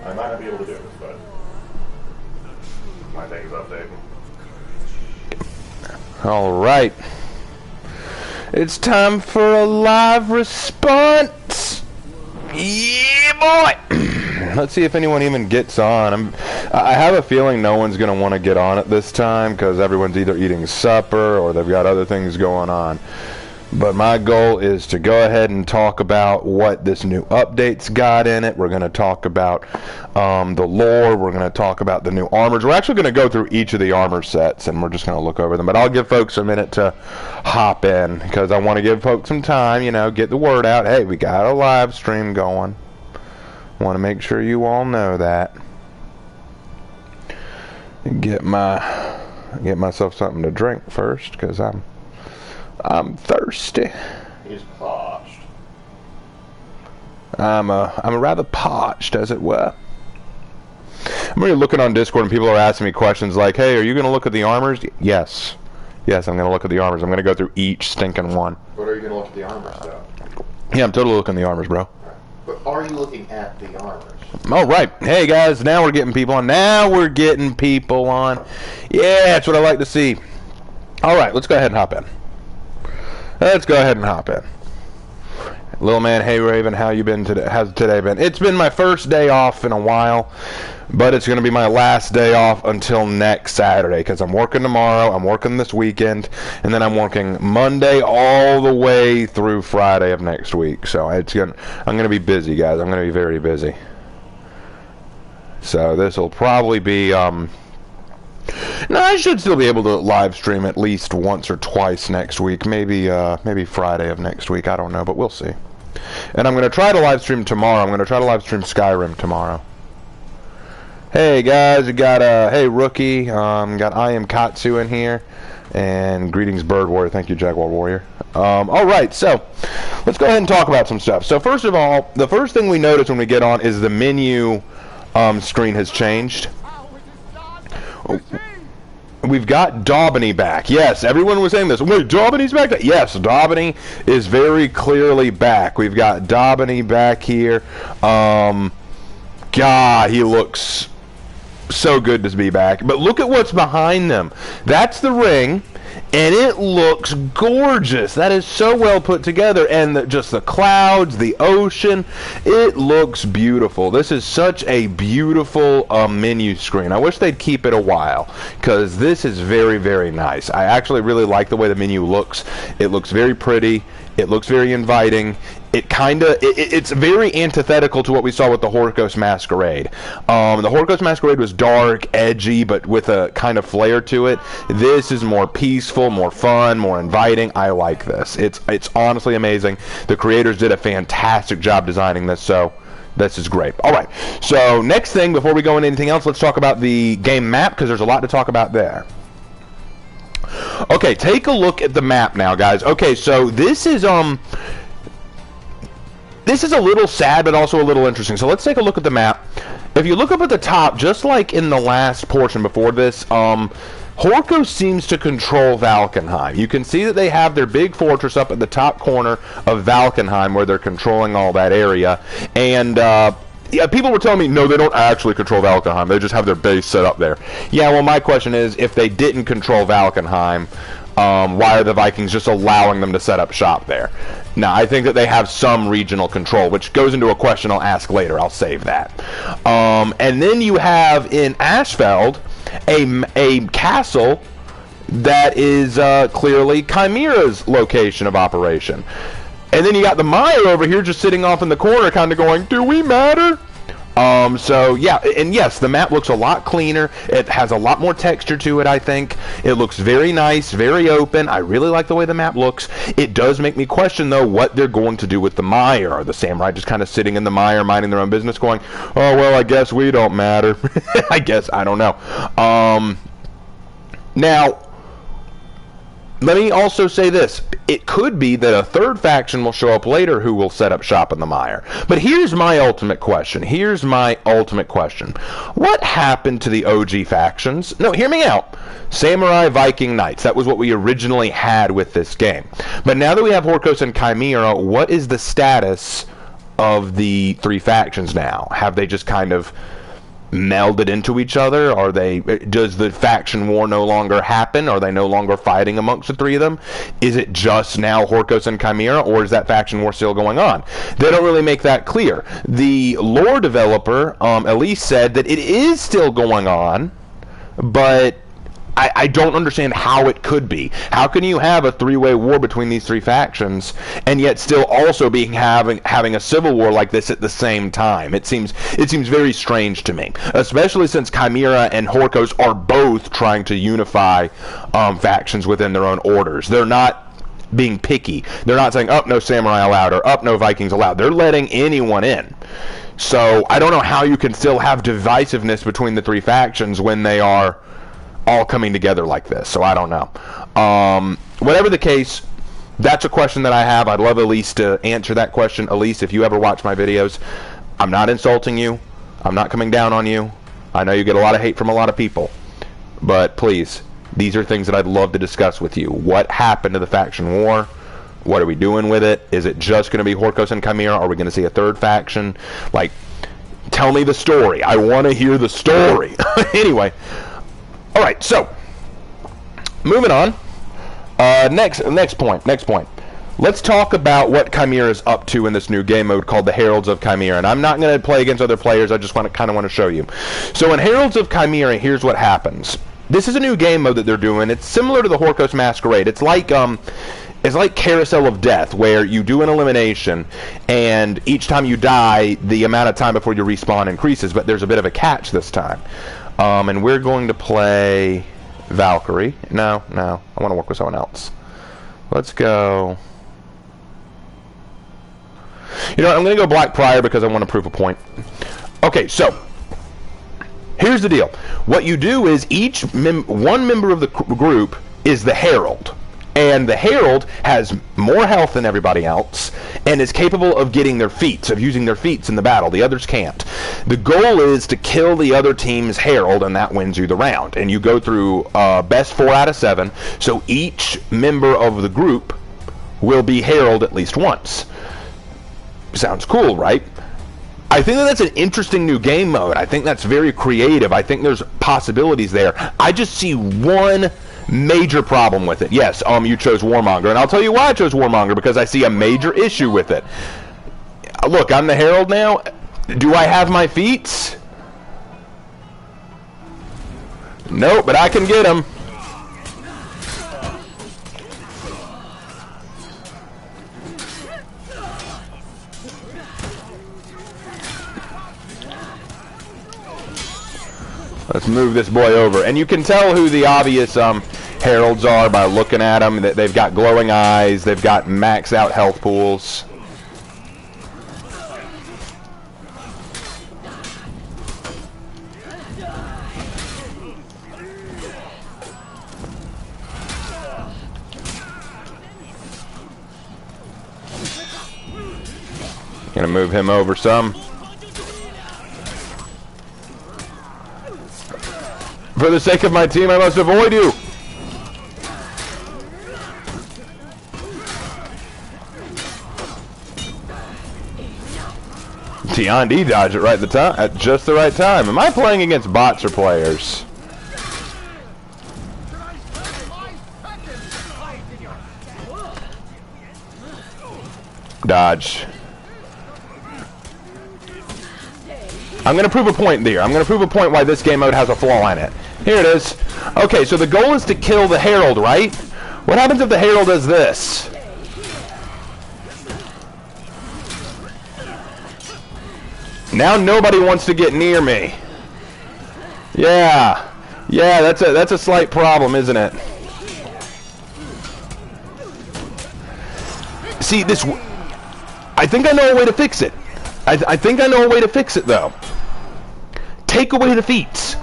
I might not be able to do it, but my thing is updating. Alright. It's time for a live response. Yeah, boy! Let's see if anyone even gets on. I have a feeling no one's going to want to get on at this time because everyone's either eating supper or they've got other things going on. But my goal is to go ahead and talk about what this new update's got in it. We're going to talk about the lore. We're going to talk about the new armors. We're actually going to go through each of the armor sets, and we're just going to look over them. But I'll give folks a minute to hop in because I want to give folks some time, you know, get the word out. Hey, we got a live stream going. Want to make sure you all know that. Get myself something to drink first because I'm thirsty. He's parched. I'm rather parched, as it were. I'm really looking on Discord and people are asking me questions like, hey, are you going to look at the armors? Yes. Yes, I'm going to look at the armors. I'm going to go through each stinking one. But are you going to look at the armors, though? Yeah, I'm totally looking at the armors, bro. But are you looking at the armors? All right. Hey, guys, now we're getting people on. Yeah, that's what I like to see. All right, let's go ahead and hop in. Little man, hey Raven, how you been today? How's today been? It's been my first day off in a while, but it's going to be my last day off until next Saturday because I'm working tomorrow, I'm working this weekend, and then I'm working Monday all the way through Friday of next week. So I'm going to be busy, guys. I'm going to be very busy. So this will probably be no, I should still be able to live stream at least once or twice next week. Maybe Friday of next week. I don't know, but we'll see. And I'm going to try to live stream tomorrow. I'm going to try to live stream Skyrim tomorrow. Hey, guys. We got, hey, Rookie. Got I Am Katsu in here. And greetings, Bird Warrior. Thank you, Jaguar Warrior. All right, so let's go ahead and talk about some stuff. So first of all, the first thing we notice when we get on is the menu screen has changed. We've got Daubeny back. Yes, everyone was saying this. Wait, Daubany's back? Yes, Daubeny is very clearly back. We've got Daubeny back here. God, he looks so good to be back. But look at what's behind them. That's the ring, and it looks gorgeous. That is so well put together. And just the clouds, the ocean, it looks beautiful. This is such a beautiful menu screen. I wish they'd keep it a while because this is very, very nice. I actually really like the way the menu looks. It looks very pretty. It looks very inviting. It's very antithetical to what we saw with the Horkos Masquerade. The Horkos Masquerade was dark, edgy, but with a kind of flair to it. This is more peaceful, more fun, more inviting. I like this. It's honestly amazing. The creators did a fantastic job designing this, so this is great. All right, so next thing, before we go into anything else, let's talk about the game map, because there's a lot to talk about there. Okay, take a look at the map now, guys. Okay, so this is a little sad, but also a little interesting. So let's take a look at the map. If you look up at the top, just like in the last portion before this, Horkos seems to control Valkenheim. You can see that they have their big fortress up at the top corner of Valkenheim where they're controlling all that area. And yeah, people were telling me, no, they don't actually control Valkenheim. They just have their base set up there. Yeah, well, my question is, if they didn't control Valkenheim, why are the Vikings just allowing them to set up shop there? Now, I think that they have some regional control, which goes into a question I'll ask later. I'll save that. And then you have in Ashfeld a castle that is clearly Chimera's location of operation. And then you got the Mire over here just sitting off in the corner kind of going, do we matter? So, yeah, and yes, the map looks a lot cleaner. It has a lot more texture to it, I think. It looks very nice, very open. I really like the way the map looks. It does make me question, though, what they're going to do with the Mire. Are the samurai just kind of sitting in the Mire, minding their own business, going, oh, well, I guess we don't matter. I guess, I don't know. Now, let me also say this. It could be that a third faction will show up later who will set up shop in the Mire. But here's my ultimate question. What happened to the OG factions? No, hear me out. Samurai, Viking, Knights. That was what we originally had with this game. But now that we have Horkos and Chimera, what is the status of the three factions now? Have they just kind of melded into each other? Does the faction war no longer happen? Are they no longer fighting amongst the three of them? Is it just now Horkos and Chimera, or is that faction war still going on? They don't really make that clear. The lore developer, Elise, said that it is still going on, but I don't understand how it could be. How can you have a three-way war between these three factions and yet still also having a civil war like this at the same time? It seems very strange to me, especially since Chimera and Horkos are both trying to unify factions within their own orders. They're not being picky. They're not saying, "Oh, no samurai allowed," or "Oh, no Vikings allowed." They're letting anyone in. So I don't know how you can still have divisiveness between the three factions when they are all coming together like this. So I don't know. Whatever the case, that's a question that I have. I'd love Elise to answer that question. Elise, if you ever watch my videos, I'm not insulting you. I'm not coming down on you. I know you get a lot of hate from a lot of people. But please, these are things that I'd love to discuss with you. What happened to the faction war? What are we doing with it? Is it just going to be Horkos and Chimera? Are we going to see a third faction? Like, tell me the story. I want to hear the story. Anyway. All right, so moving on. Next point. Let's talk about what Chimera is up to in this new game mode called the Heralds of Chimera. And I'm not going to play against other players. I just kind of want to show you. So in Heralds of Chimera, here's what happens. This is a new game mode that they're doing. It's similar to the Horkos Masquerade. It's like Carousel of Death, where you do an elimination, and each time you die, the amount of time before you respawn increases. But there's a bit of a catch this time. And we're going to play Valkyrie. No, I want to work with someone else. Let's go. You know what, I'm going to go Black Pryor because I want to prove a point. Okay, so here's the deal. What you do is one member of the group is the Herald. And the Herald has more health than everybody else and is capable of getting their feats, of using their feats in the battle. The others can't. The goal is to kill the other team's Herald, and that wins you the round. And you go through best 4 out of 7, so each member of the group will be Herald at least once. Sounds cool, right? I think that's an interesting new game mode. I think that's very creative. I think there's possibilities there. I just see one major problem with it. Yes, you chose Warmonger, and I'll tell you why I chose Warmonger, because I see a major issue with it. Look, I'm the Herald now. Do I have my feats? No, but I can get them. Let's move this boy over. And you can tell who the obvious heralds are by looking at them. They've got glowing eyes. They've got maxed out health pools. Gonna move him over some. For the sake of my team, I must avoid you. T&D dodged it right at just the right time. Am I playing against bots or players? Dodge. I'm going to prove a point there. I'm going to prove a point why this game mode has a flaw in it. Here it is. Okay, so the goal is to kill the Herald, right? What happens if the Herald does this? Now nobody wants to get near me. Yeah, that's a slight problem, isn't it? See, this... I think I know a way to fix it. I think I know a way to fix it, though. Take away the feats.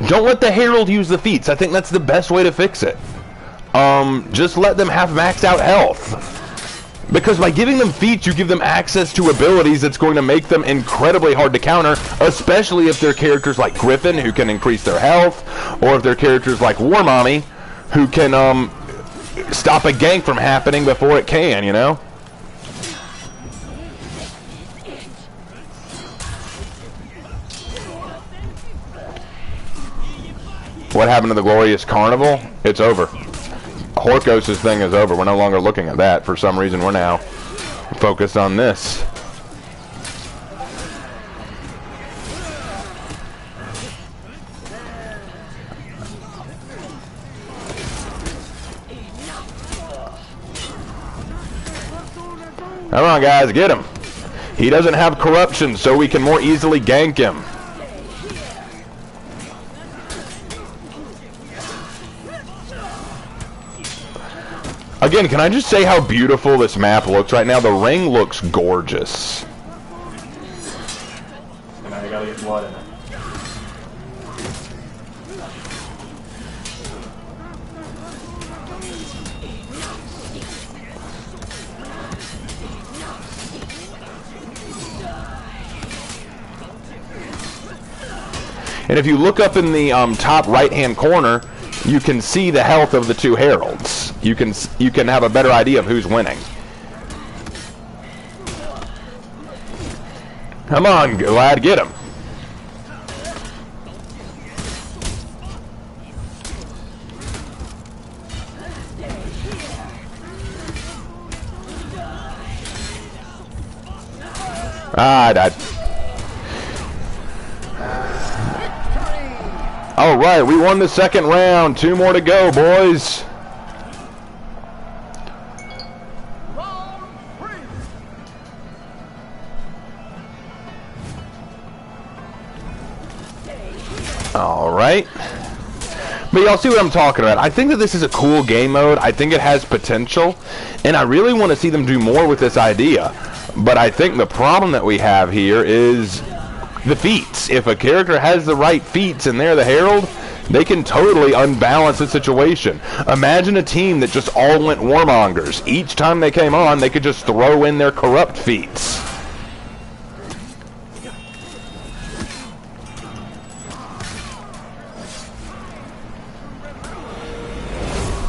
Don't let the Herald use the feats. I think that's the best way to fix it. Just let them have maxed out health. Because by giving them feats, you give them access to abilities that's going to make them incredibly hard to counter, especially if they're characters like Griffin, who can increase their health, or if they're characters like Warmani, who can stop a gank from happening before it can, you know? What happened to the glorious carnival? It's over. Horkos' thing is over. We're no longer looking at that. For some reason, we're now focused on this. Come on, guys, get him. He doesn't have corruption, so we can more easily gank him. Again, can I just say how beautiful this map looks right now? The ring looks gorgeous. Now you gotta get blood in it. And if you look up in the top right-hand corner, you can see the health of the two heralds. You can have a better idea of who's winning. Come on, lad, get him. Ah, I died. All right, we won the second round. 2 more to go, boys. All right. But y'all see what I'm talking about. I think that this is a cool game mode. I think it has potential, and I really want to see them do more with this idea. But I think the problem that we have here is the feats. If a character has the right feats and they're the herald, they can totally unbalance the situation. Imagine a team that just all went warmongers. Each time they came on, they could just throw in their corrupt feats.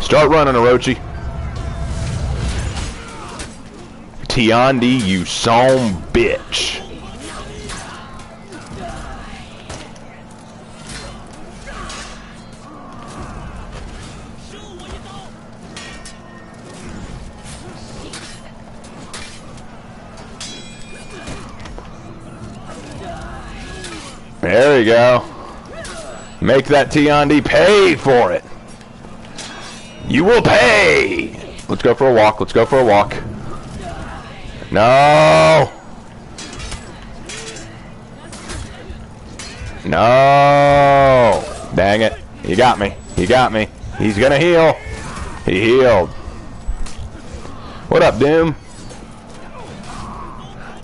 Start running, Orochi. Tiandi, you son bitch. There you go. Make that Tiandi pay for it. You will pay. Let's go for a walk. Let's go for a walk. No. No. Dang it. He got me. He got me. He's gonna heal. He healed. What up, Doom?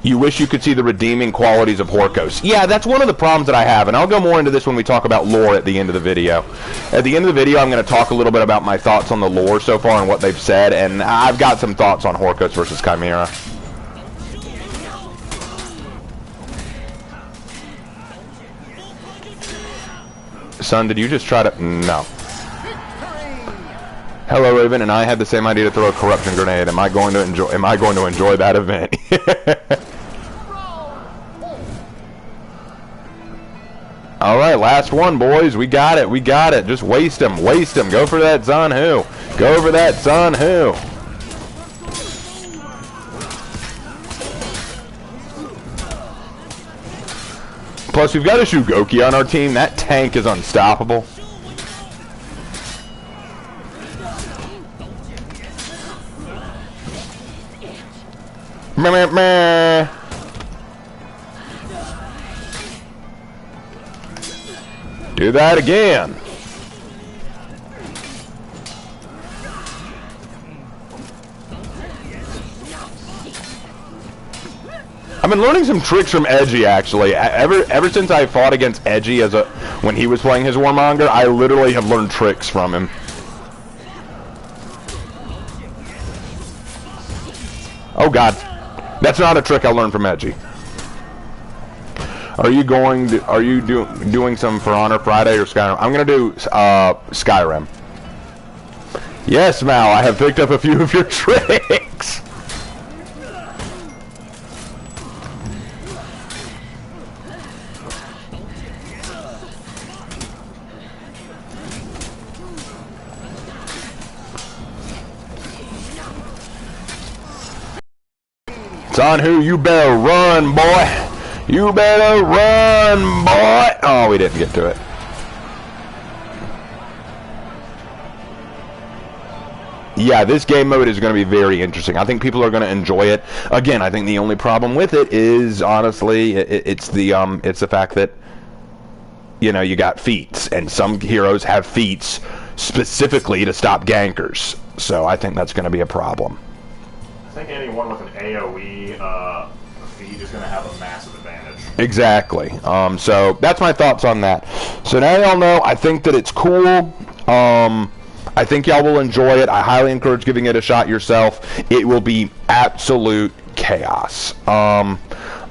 You wish you could see the redeeming qualities of Horkos. Yeah, that's one of the problems that I have, and I'll go more into this when we talk about lore at the end of the video. At the end of the video, I'm going to talk a little bit about my thoughts on the lore so far and what they've said, and I've got some thoughts on Horkos versus Chimera. Son, did you just try to... No. Hello, Raven, and I had the same idea to throw a corruption grenade. Am I going to enjoy that event? All right, last one, boys. We got it. We got it. Just waste him. Waste him. Go for that Zanhu. Go for that Zanhu. Plus, we've got a Shugoki on our team. That tank is unstoppable. Meh, meh, meh. Do that again. I've been learning some tricks from Edgy, actually. Ever since I fought against Edgy when he was playing his Warmonger, I literally have learned tricks from him. Oh God, that's not a trick I learned from Edgy. Are you doing some For Honor Friday or Skyrim? I'm gonna do Skyrim. Yes, Mal, I have picked up a few of your tricks. Son, who? You better run, boy. You better run, boy. Oh, we didn't get to it. Yeah, this game mode is going to be very interesting. I think people are going to enjoy it. Again, I think the only problem with it is, honestly, it's the fact that, you know, you got feats, and some heroes have feats specifically to stop gankers. So I think that's going to be a problem. I think anyone with an AoE feat is going to have a massive advantage. Exactly. So that's my thoughts on that. So now y'all know, I think that it's cool. I think y'all will enjoy it. I highly encourage giving it a shot yourself. It will be absolute chaos. All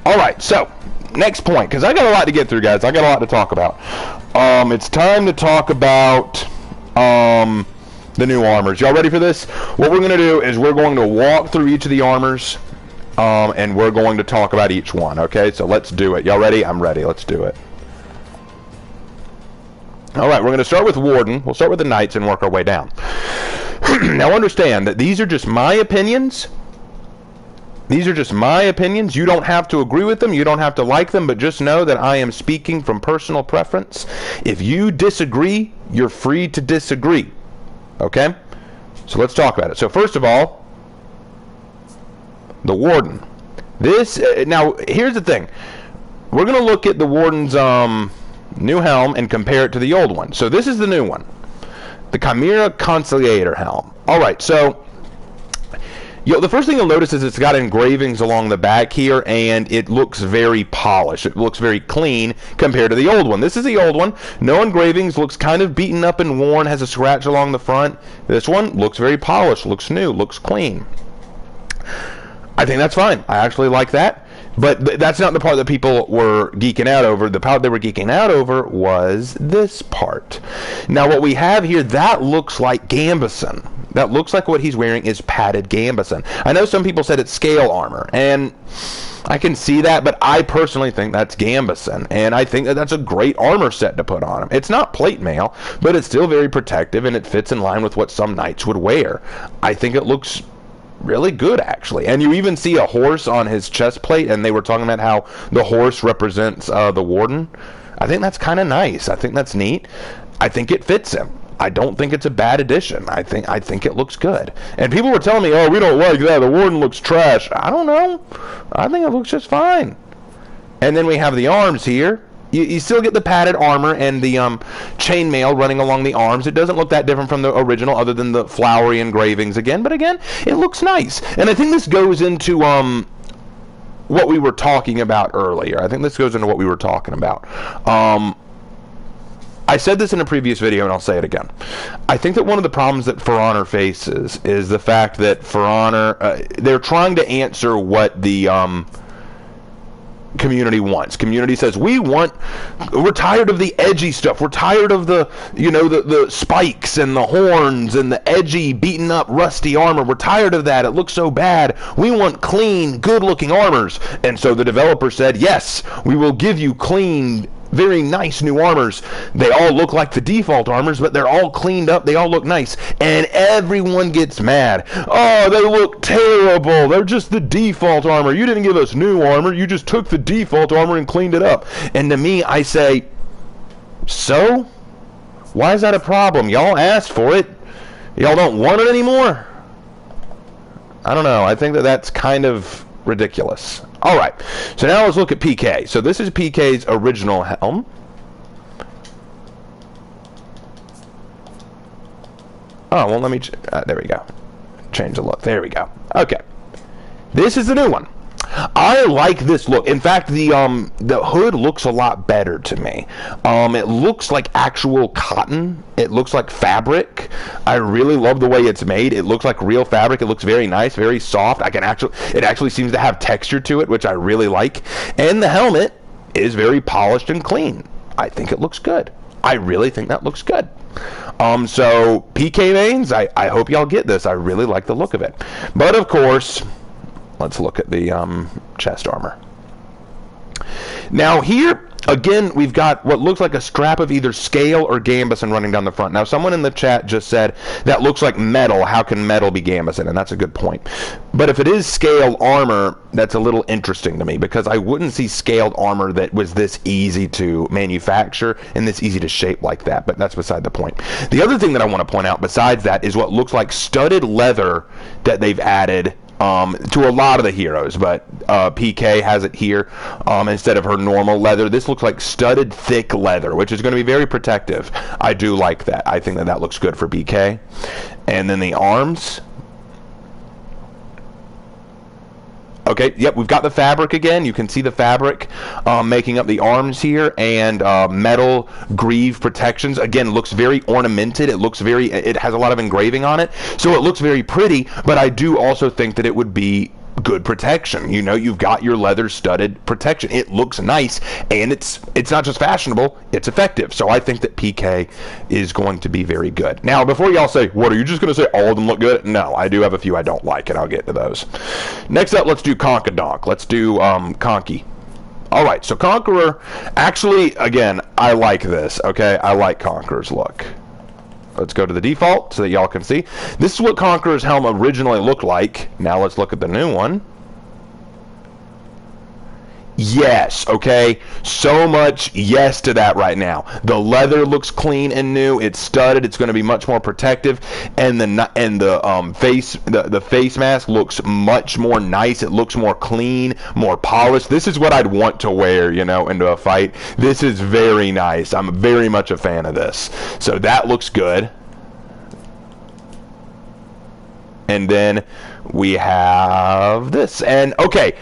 right, so next point, because I got a lot to get through, guys. I got a lot to talk about. It's time to talk about the new armors. Y'all ready for this? What we're going to do is we're going to walk through each of the armors, and we're going to talk about each one, okay? So let's do it. Y'all ready? I'm ready. Let's do it. Alright, we're going to start with Warden. We'll start with the Knights and work our way down. Now understand that these are just my opinions. These are just my opinions. You don't have to agree with them. You don't have to like them, but just know that I am speaking from personal preference. If you disagree, you're free to disagree. Okay? So let's talk about it. So first of all, the Warden. Now, here's the thing. We're going to look at the Warden's new helm and compare it to the old one. So this is the new one, the Chimera Gladiator helm. All right, so the first thing you'll notice is it's got engravings along the back here, and it looks very polished. It looks very clean compared to the old one. This is the old one. No engravings. Looks kind of beaten up and worn. Has a scratch along the front. This one looks very polished. Looks new. Looks clean. I think that's fine. I actually like that. But that's not the part that people were geeking out over. The part they were geeking out over was this part. Now, what we have here, that looks like Gambison. That looks like what he's wearing is padded Gambison. I know some people said it's scale armor, and I can see that, but I personally think that's Gambison, and I think that that's a great armor set to put on him. It's not plate mail, but it's still very protective, and it fits in line with what some knights would wear. I think it looks really good, actually. And you even see a horse on his chest plate, and they were talking about how the horse represents the Warden. I think that's kind of nice. I think that's neat. I think it fits him. I don't think it's a bad addition. I think it looks good. And people were telling me, oh, we don't like that. The Warden looks trash. I don't know. I think it looks just fine. And then we have the arms here. You still get the padded armor and the chainmail running along the arms. It doesn't look that different from the original, other than the flowery engravings again. But again, it looks nice. And I think this goes into what we were talking about earlier. I think this goes into what we were talking about. I said this in a previous video, and I'll say it again. I think that one of the problems that For Honor faces is the fact that For Honor, they're trying to answer what the community wants. Community says, we're tired of the edgy stuff. We're tired of the spikes and the horns and the edgy, beaten up, rusty armor. We're tired of that. It looks so bad. We want clean, good looking armors. And so the developer said, yes, we will give you clean, very nice new armors. They all look like the default armors, but they're all cleaned up. They all look nice. And everyone gets mad. Oh, they look terrible. They're just the default armor. You didn't give us new armor. You just took the default armor and cleaned it up. And to me, I say, so? Why is that a problem? Y'all asked for it. Y'all don't want it anymore? I don't know. I think that that's kind of ridiculous. All right, so now let's look at PK. So this is PK's original helm. Oh, well, let me... there we go. Change the look. There we go. Okay. This is the new one. I like this look. In fact, the hood looks a lot better to me. It looks like actual cotton. It looks like fabric. I really love the way it's made. It looks like real fabric. It looks very nice, very soft. It actually seems to have texture to it, which I really like. And the helmet is very polished and clean. I think it looks good. I really think that looks good. So PK mains, I hope y'all get this. I really like the look of it. But of course, let's look at the chest armor. Now here, Again, we've got what looks like a scrap of either scale or gambeson running down the front. Now, someone in the chat just said, that looks like metal. How can metal be gambeson? And that's a good point. But if it is scaled armor, that's a little interesting to me, because I wouldn't see scaled armor that was this easy to manufacture and this easy to shape like that. But that's beside the point. The other thing that I want to point out besides that is what looks like studded leather that they've added to a lot of the heroes, but PK has it here instead of her normal leather. This looks like studded thick leather, which is going to be very protective. I do like that. I think that that looks good for PK. And then the arms. Okay, yep, we've got the fabric again. You can see the fabric making up the arms here, and metal greave protections. Again, looks very ornamented. It has a lot of engraving on it, so it looks very pretty, but I do also think that it would be good protection. You know, you've got your leather studded protection. It looks nice, and it's not just fashionable, it's effective. So I think that PK is going to be very good. Now, before y'all say, what, are you just going to say all of them look good? No, I do have a few I don't like, and I'll get to those. Next up, let's do Conquerdonk. Let's do Conky. Alright, so Conqueror, actually, again, I like this, okay? I like Conqueror's look. Let's go to the default so that y'all can see. This is what Conqueror's helm originally looked like. Now let's look at the new one. Yes, okay, so much yes to that right now. The leather looks clean and new. It's studded. It's going to be much more protective, and the face mask looks much more nice. It looks more clean, more polished. This is what I'd want to wear, you know, into a fight. This is very nice. I'm very much a fan of this. So that looks good. And then we have this, and okay.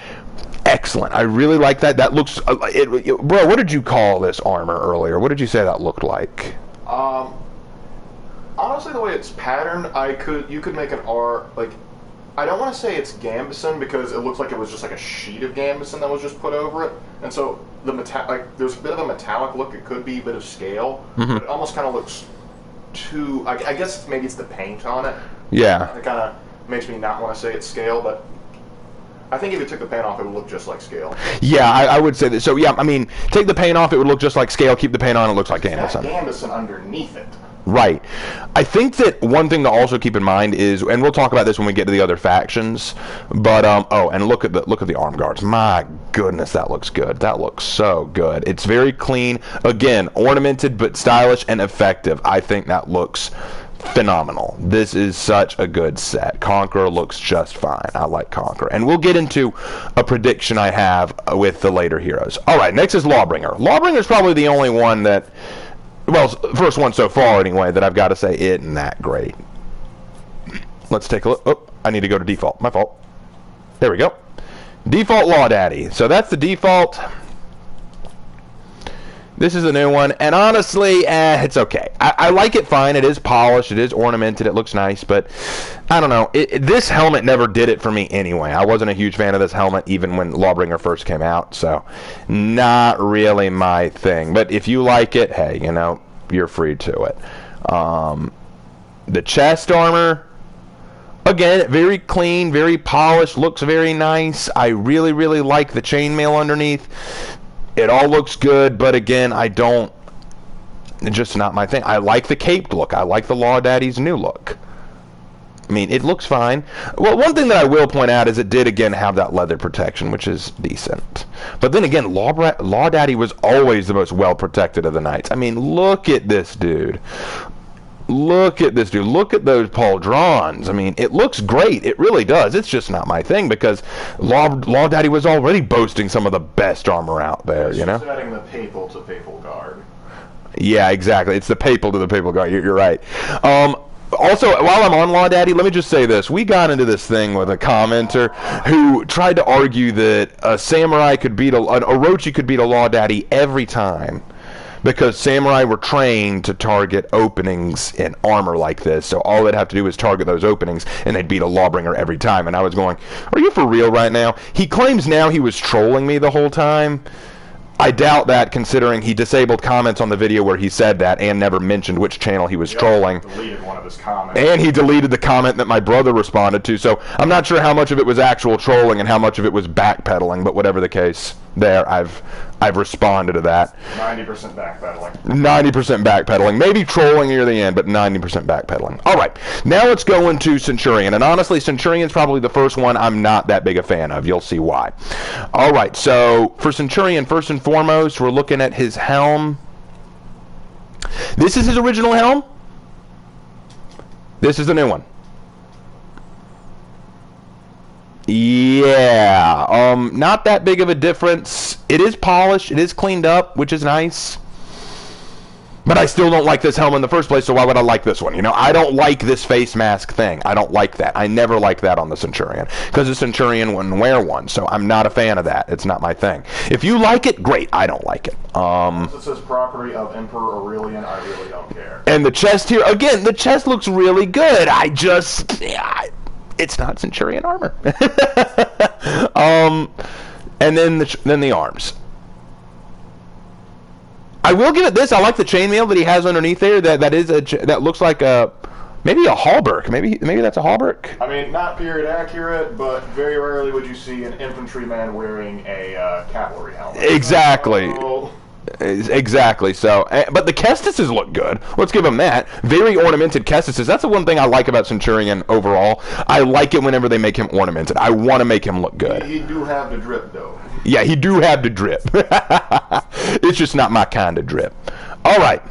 Excellent. I really like that. That looks... bro, what did you call this armor earlier? What did you say that looked like? Honestly, the way it's patterned, you could make an like, I don't want to say it's gambeson because it looks like it was just like a sheet of gambeson that was just put over it, and so the there's a bit of a metallic look. It could be a bit of scale, but it almost kind of looks too... I guess maybe it's the paint on it. Yeah. It kind of makes me not want to say it's scale, but I think if you took the paint off, it would look just like scale. Yeah, I would say that. So, yeah, I mean, take the paint off, it would look just like scale. Keep the paint on, it looks like gambeson. Gambeson underneath it. Right. I think that one thing to also keep in mind is, and we'll talk about this when we get to the other factions, but, oh, and look at the arm guards. My goodness, that looks good. That looks so good. It's very clean. Again, ornamented, but stylish and effective. I think that looks phenomenal. This is such a good set. Conqueror looks just fine. I like Conqueror. And we'll get into a prediction I have with the later heroes. Alright, next is Lawbringer. Lawbringer is probably the only one that, well, first one so far anyway, that I've got to say isn't that great. Let's take a look. Oh, I need to go to default. My fault. There we go. Default Law Daddy. So that's the default. This is a new one, and honestly, it's okay. I like it fine. It is polished. It is ornamented. It looks nice, but I don't know. This helmet never did it for me anyway. I wasn't a huge fan of this helmet even when Lawbringer first came out, so not really my thing. But if you like it, hey, you know, you're free to it. The chest armor, again, very clean, very polished, looks very nice. I really, really like the chainmail underneath. It all looks good, but again, it's just not my thing. I like the caped look. I like the Law Daddy's new look. I mean, it looks fine. Well, one thing that I will point out is it did, again, have that leather protection, which is decent. But then again, Law Daddy was always the most well-protected of the knights. I mean, look at this dude. Look at this dude. Look at those pauldrons. I mean, it looks great. It really does. It's just not my thing because Law Daddy was already boasting some of the best armor out there, you know? It's adding the papal to papal guard. Yeah, exactly. It's the papal to the papal guard. You're right. Also, while I'm on Law Daddy, let me just say this. We got into this thing with a commenter who tried to argue that a samurai an Orochi could beat a Law Daddy every time, because samurai were trained to target openings in armor like this, so all they'd have to do is target those openings, and they'd beat a Lawbringer every time. And I was going, are you for real right now? He claims now he was trolling me the whole time. I doubt that, considering he disabled comments on the video where he said that and never mentioned which channel he was trolling. Deleted one of his comments. And he deleted the comment that my brother responded to, so I'm not sure how much of it was actual trolling and how much of it was backpedaling, but whatever the case, there, I've I've responded to that. 90% backpedaling. 90% backpedaling. Maybe trolling near the end, but 90% backpedaling. All right, now let's go into Centurion. And honestly, Centurion's probably the first one I'm not that big a fan of. You'll see why. All right, so for Centurion, first and foremost, we're looking at his helm. This is his original helm. This is the new one. Yeah, not that big of a difference. It is polished, it is cleaned up, which is nice. But I still don't like this helmet in the first place, so why would I like this one? You know, I don't like this face mask thing. I don't like that. I never liked that on the Centurion, because the Centurion wouldn't wear one, so I'm not a fan of that. It's not my thing. If you like it, great. I don't like it. Since it says property of Emperor Aurelian, I really don't care. And the chest here, again, the chest looks really good. I just... it's not Centurion armor. And then the arms. I will give it this. I like the chainmail that he has underneath there. That looks like maybe a hauberk. Maybe that's a hauberk. I mean, not period accurate, but very rarely would you see an infantryman wearing a cavalry helmet. Exactly. Exactly. So, but the Kestises look good. Let's give them that. Very ornamented Kestises. That's the one thing I like about Centurion overall. I like it whenever they make him ornamented. I want to make him look good. He do have the drip, though. Yeah, he do have the drip. It's just not my kind of drip. All right.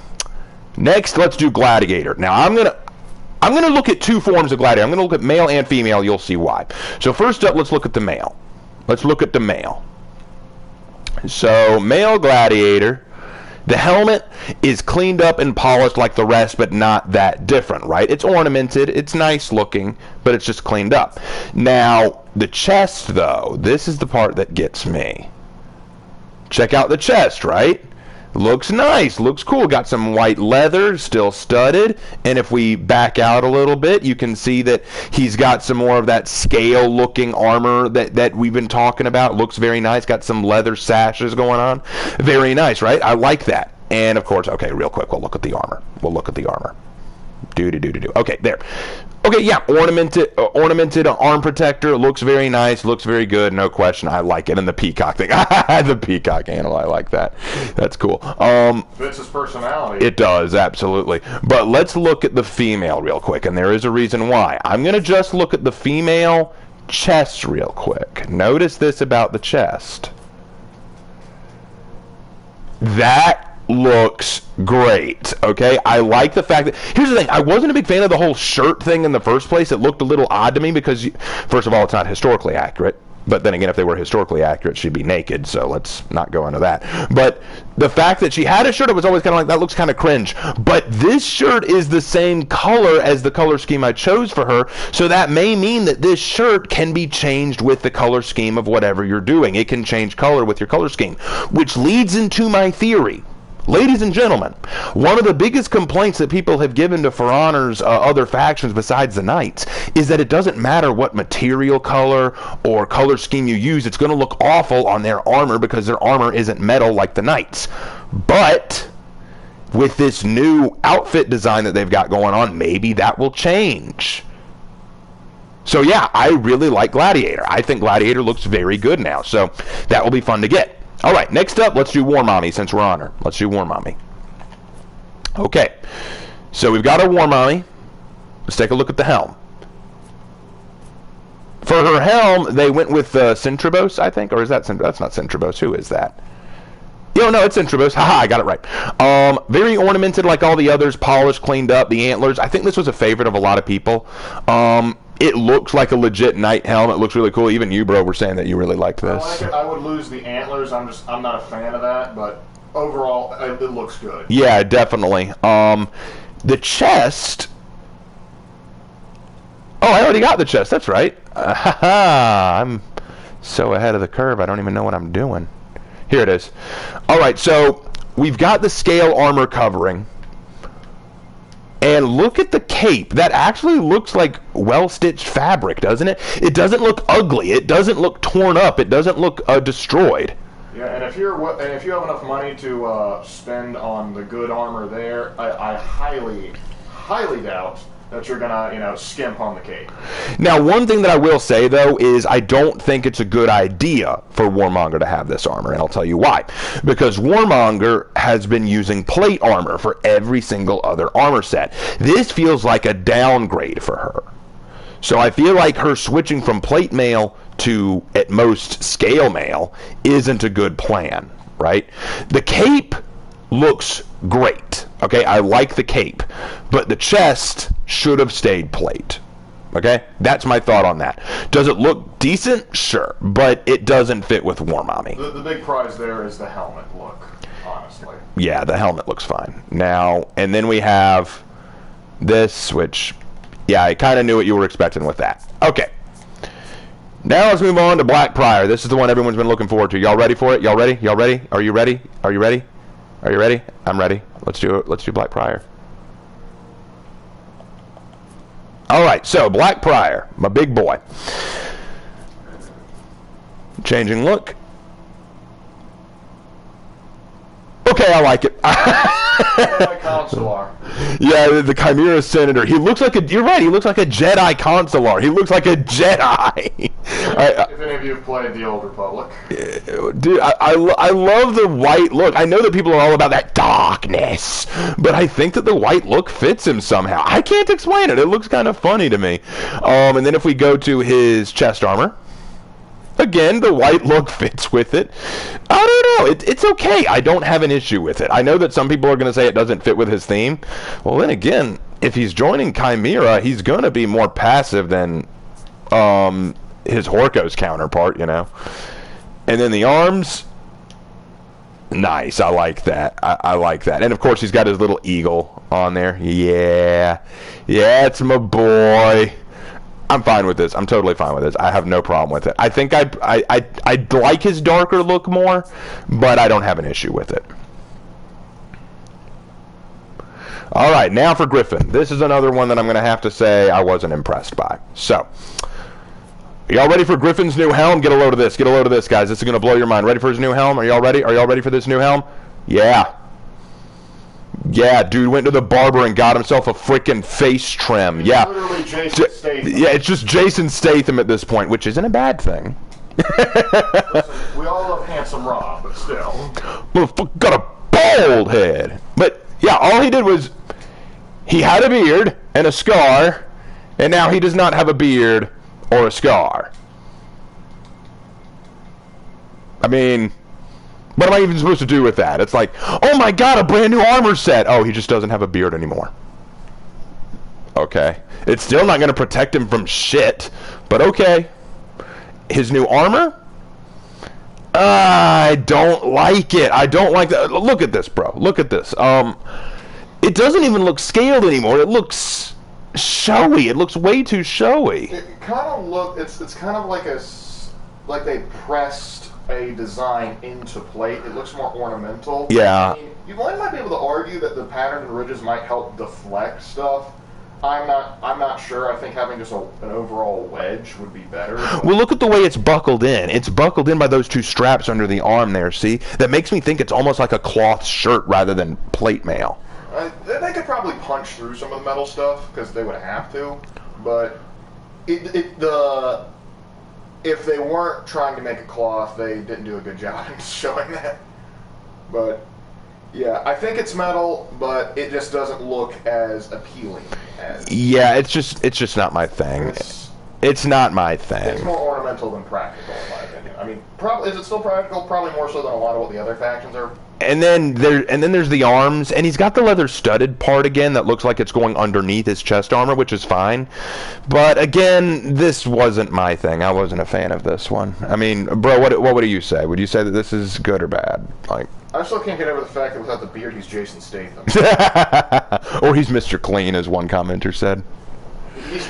Next, let's do Gladiator. Now, I'm gonna look at two forms of Gladiator. I'm gonna look at male and female. You'll see why. So first up, let's look at the male. Let's look at the male. So, male Gladiator, the helmet is cleaned up and polished like the rest, but not that different, right? It's ornamented, it's nice looking, but it's just cleaned up. Now, the chest, though, this is the part that gets me. Check out the chest, right? Looks nice, looks cool. Got some white leather, still studded. And if we back out a little bit, you can see that he's got some more of that scale-looking armor that we've been talking about. Looks very nice. Got some leather sashes going on. Very nice, right? I like that. And, of course, okay, real quick, we'll look at the armor. Okay, there. Okay, yeah, ornamented arm protector. Looks very nice. Looks very good. No question. I like it. And the peacock thing. The peacock animal. I like that. That's cool. Fits his personality. It does, absolutely. But let's look at the female real quick, and there is a reason why. I'm going to just look at the female chest real quick. Notice this about the chest. That looks great. Okay, I like the fact that, here's the thing, I wasn't a big fan of the whole shirt thing in the first place. It looked a little odd to me because first of all, it's not historically accurate, but then again, if they were historically accurate, she'd be naked, so let's not go into that. But the fact that she had a shirt, it was always kind of like, that looks kind of cringe. But this shirt is the same color as the color scheme I chose for her, so that may mean that this shirt can be changed with the color scheme of whatever you're doing. It can change color with your color scheme, which leads into my theory. Ladies and gentlemen, one of the biggest complaints that people have given to For Honor's other factions besides the Knights is that it doesn't matter what material color or color scheme you use, it's going to look awful on their armor because their armor isn't metal like the Knights. But with this new outfit design that they've got going on, maybe that will change. So yeah, I really like Gladiator. I think Gladiator looks very good now, so that will be fun to get. All right, next up, let's do Warmani since we're on her. Let's do Warmani. Okay, so we've got our Warmani. Let's take a look at the helm. For her helm, they went with Centribos, I think, or is that's not Centribos? Who is that? No, it's Centribos. Haha, I got it right. Very ornamented like all the others, polished, cleaned up. The antlers, I think this was a favorite of a lot of people. It looks like a legit knight helm. It looks really cool. Even you, bro, were saying that you really liked this. I like it. I would lose the antlers. I'm not a fan of that, but overall, it looks good. Yeah, definitely. The chest. Oh, I already got the chest. That's right. I'm so ahead of the curve. I don't even know what I'm doing. Here it is. All right, so we've got the scale armor covering. And look at the cape. That actually looks like well-stitched fabric, doesn't it? It doesn't look ugly. It doesn't look torn up. It doesn't look destroyed. Yeah, and if you have enough money to spend on the good armor there, I highly doubt that you're gonna, you know, skimp on the cape. Now, one thing that I will say, though, is I don't think it's a good idea for Warmonger to have this armor, and I'll tell you why. Because Warmonger has been using plate armor for every single other armor set. This feels like a downgrade for her. So I feel like her switching from plate mail to, at most, scale mail isn't a good plan, right? The cape looks great. Okay, I like the cape, but the chest should have stayed plate. Okay, that's my thought on that. Does it look decent? Sure, but it doesn't fit with Warmani. The big prize there is the helmet look, honestly. Yeah, the helmet looks fine. Now, and then we have this, which, yeah, I kind of knew what you were expecting with that. Okay. Now let's move on to Black Pryor. This is the one everyone's been looking forward to. Y'all ready for it? Y'all ready? Y'all ready? Are you ready? Are you ready? Are you ready? I'm ready. Let's do it. Let's do Black Pryor. Alright, so Black Pryor, my big boy. Changing look. Okay, I like it. Consular. Yeah, the Chimera Senator. He looks like a. You're right. He looks like a Jedi Consular. He looks like a Jedi. If any of you have played the Old Republic, dude, I love the white look. I know that people are all about that darkness, but I think that the white look fits him somehow. I can't explain it. It looks kind of funny to me. And then if we go to his chest armor. Again, the white look fits with it. I don't know. It's okay. I don't have an issue with it. I know that some people are going to say it doesn't fit with his theme. Well, then again, if he's joining Chimera, he's going to be more passive than his Horko's counterpart, you know. And then the arms, nice. I like that. I like that. And, of course, he's got his little eagle on there. Yeah. Yeah, it's my boy. I'm fine with this. I'm totally fine with this. I have no problem with it. I think I'd like his darker look more, but I don't have an issue with it. All right, now for Griffin. This is another one that I'm going to have to say I wasn't impressed by. So, y'all ready for Griffin's new helm? Get a load of this. Get a load of this, guys. This is going to blow your mind. Ready for his new helm? Are y'all ready? Are y'all ready for this new helm? Yeah. Yeah, dude went to the barber and got himself a freaking face trim. Yeah. Literally Jason Statham. Yeah, it's just Jason Statham at this point, which isn't a bad thing. Listen, we all love Handsome Rob, but still. Motherfucker got a bald head. But, yeah, all he did was he had a beard and a scar, and now he does not have a beard or a scar. I mean, what am I even supposed to do with that? It's like, oh my god, a brand new armor set. Oh, he just doesn't have a beard anymore. Okay. It's still not going to protect him from shit, but okay. His new armor? I don't like it. I don't like that. Look at this, bro. Look at this. It doesn't even look scaled anymore. It looks showy. It looks way too showy. It kind of look. It's kind of like they pressed a design into plate. It looks more ornamental. Yeah. I mean, you might be able to argue that the pattern and ridges might help deflect stuff. I'm not sure. I think having just an overall wedge would be better. Well, look at the way it's buckled in. It's buckled in by those two straps under the arm there, see? That makes me think it's almost like a cloth shirt rather than plate mail. They could probably punch through some of the metal stuff because they would have to, but if they weren't trying to make a cloth, they didn't do a good job in showing that. But yeah, I think it's metal, but it just doesn't look as appealing as. Yeah, it's just not my thing. It's not my thing. It's more ornamental than practical, in my opinion. I mean, is it still practical? Probably more so than a lot of what the other factions are. And then there's the arms, and he's got the leather studded part again that looks like it's going underneath his chest armor, which is fine. But again, this wasn't my thing. I wasn't a fan of this one. I mean, bro, what would you say? Would you say that this is good or bad? Like, I still can't get over the fact that without the beard, he's Jason Statham. Or he's Mr. Clean, as one commenter said. He's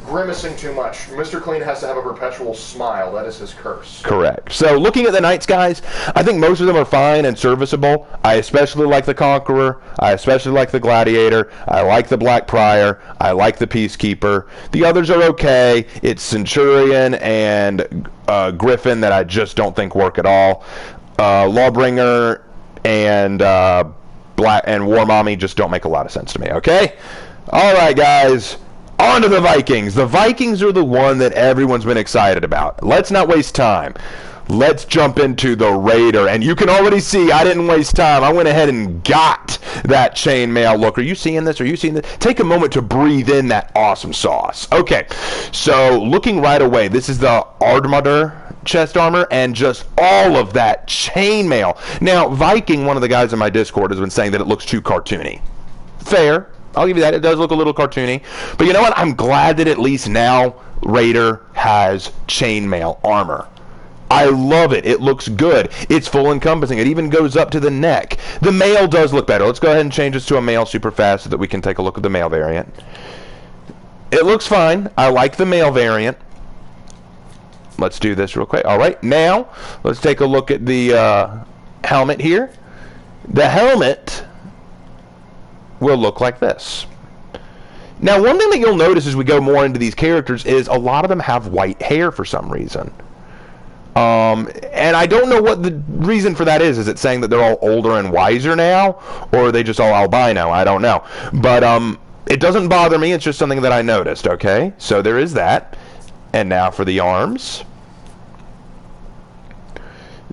grimacing too much. Mr. Clean has to have a perpetual smile. That is his curse. Correct. So, looking at the Knights, guys, I think most of them are fine and serviceable. I especially like the Conqueror. I especially like the Gladiator. I like the Black Pryor. I like the Peacekeeper. The others are okay. It's Centurion and Griffin that I just don't think work at all. Lawbringer and Warmani just don't make a lot of sense to me, okay? All right, guys. On to the Vikings. The Vikings are the one that everyone's been excited about. Let's not waste time. Let's jump into the Raider. And you can already see I didn't waste time. I went ahead and got that chainmail look. Are you seeing this? Are you seeing this? Take a moment to breathe in that awesome sauce. Okay, so looking right away, this is the Armadur chest armor and just all of that chainmail. Now, Viking, one of the guys in my Discord, has been saying that it looks too cartoony. Fair. I'll give you that. It does look a little cartoony. But you know what? I'm glad that at least now Raider has chainmail armor. I love it. It looks good. It's full encompassing. It even goes up to the neck. The male does look better. Let's go ahead and change this to a male super fast so that we can take a look at the male variant. It looks fine. I like the male variant. Let's do this real quick. All right, now let's take a look at the helmet here. The helmet will look like this. Now, one thing that you'll notice as we go more into these characters is a lot of them have white hair for some reason. And I don't know what the reason for that is. Is it saying that they're all older and wiser now? Or are they just all albino? I don't know. But it doesn't bother me. It's just something that I noticed, okay? So there is that. And now for the arms.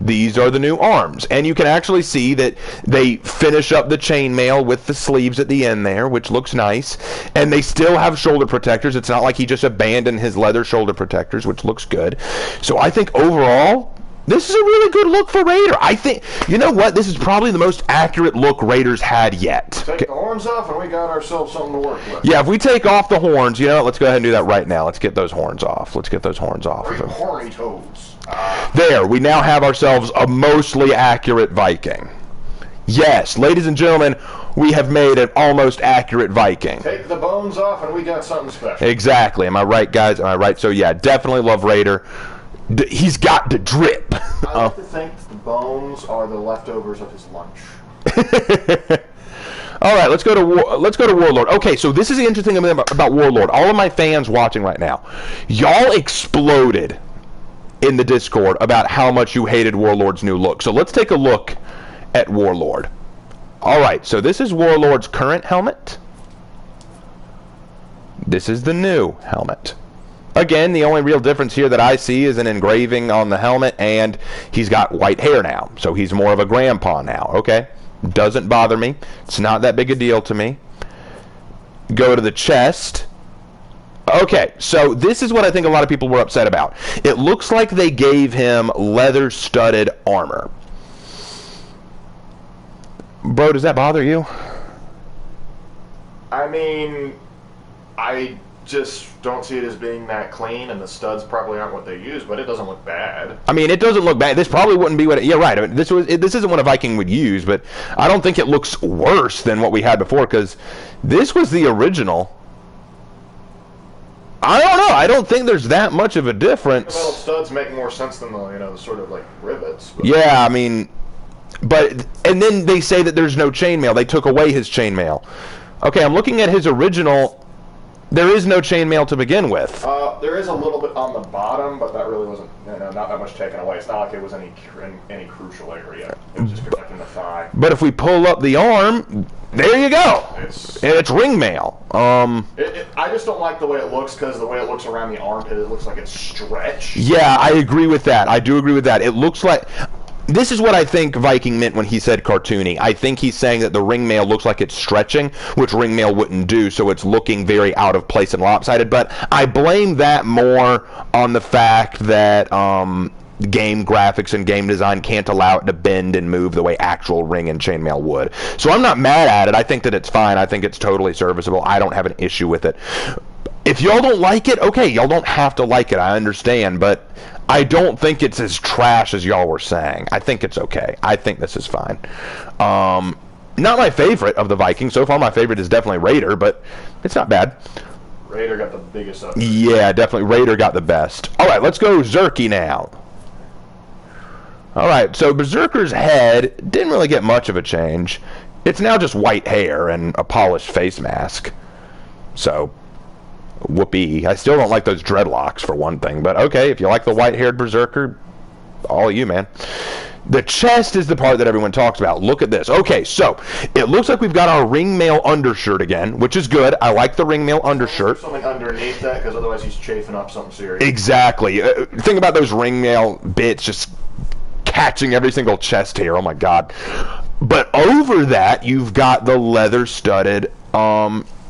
These are the new arms. And you can actually see that they finish up the chainmail with the sleeves at the end there, which looks nice. And they still have shoulder protectors. It's not like he just abandoned his leather shoulder protectors, which looks good. So I think overall, this is a really good look for Raider. I think, you know what? This is probably the most accurate look Raiders had yet. Take the horns off and we got ourselves something to work with. Yeah, if we take off the horns, you know, let's go ahead and do that right now. Let's get those horns off. Let's get those horns off. Horny toes. There, we now have ourselves a mostly accurate Viking. Yes, ladies and gentlemen, we have made an almost accurate Viking. Take the bones off and we got something special. Exactly. Am I right, guys? Am I right? So, yeah, definitely love Raider. He's got the drip. I like to think the bones are the leftovers of his lunch. All right, let's go to Warlord. Okay, so this is the interesting thing about Warlord. All of my fans watching right now, y'all exploded in the Discord about how much you hated Warlord's new look. So let's take a look at Warlord. All right, so this is Warlord's current helmet. This is the new helmet. Again, the only real difference here that I see is an engraving on the helmet, and he's got white hair now, so he's more of a grandpa now. Okay, doesn't bother me. It's not that big a deal to me. Go to the chest. Okay, so this is what I think a lot of people were upset about. It looks like they gave him leather-studded armor. Bro, does that bother you? I mean, I just don't see it as being that clean, and the studs probably aren't what they use, but it doesn't look bad. I mean, it doesn't look bad. This probably wouldn't be what it, yeah, right. I mean, this isn't what a Viking would use, but I don't think it looks worse than what we had before, because this was the original. I don't know. I don't think there's that much of a difference. The metal studs make more sense than the, you know, the sort of like rivets. But. Yeah, I mean, but, and then they say that there's no chainmail. They took away his chainmail. Okay, I'm looking at his original. There is no chainmail to begin with. There is a little bit on the bottom, but that really wasn't, you know, not that much taken away. It's not like it was any crucial area. It was just protecting the thigh. But if we pull up the arm, there you go. It's ring mail. I just don't like the way it looks, because the way it looks around the armpit, it looks like it's stretched. Yeah, I agree with that. I do agree with that. It looks like... This is what I think Viking meant when he said cartoony. I think he's saying that the ring mail looks like it's stretching, which ring mail wouldn't do, so it's looking very out of place and lopsided. But I blame that more on the fact that game graphics and game design can't allow it to bend and move the way actual ring and chainmail would. So I'm not mad at it. I think that it's fine. I think it's totally serviceable. I don't have an issue with it. If y'all don't like it, okay, y'all don't have to like it. I understand, but I don't think it's as trash as y'all were saying. I think it's okay. I think this is fine. Not my favorite of the Vikings. So far, my favorite is definitely Raider, but it's not bad. Raider got the biggest upgrade. Yeah, definitely. Raider got the best. All right, let's go Zerky now. All right, so Berserker's head didn't really get much of a change. It's now just white hair and a polished face mask. So... whoopee. I still don't like those dreadlocks for one thing, but okay, if you like the white-haired Berserker, all you, man. The chest is the part that everyone talks about. Look at this. Okay, so it looks like we've got our ringmail undershirt again, which is good. I like the ringmail undershirt. Something underneath that, because otherwise he's chafing up something serious. Exactly. Think about those ringmail bits just catching every single chest hair. Oh my god. But over that, you've got the leather-studded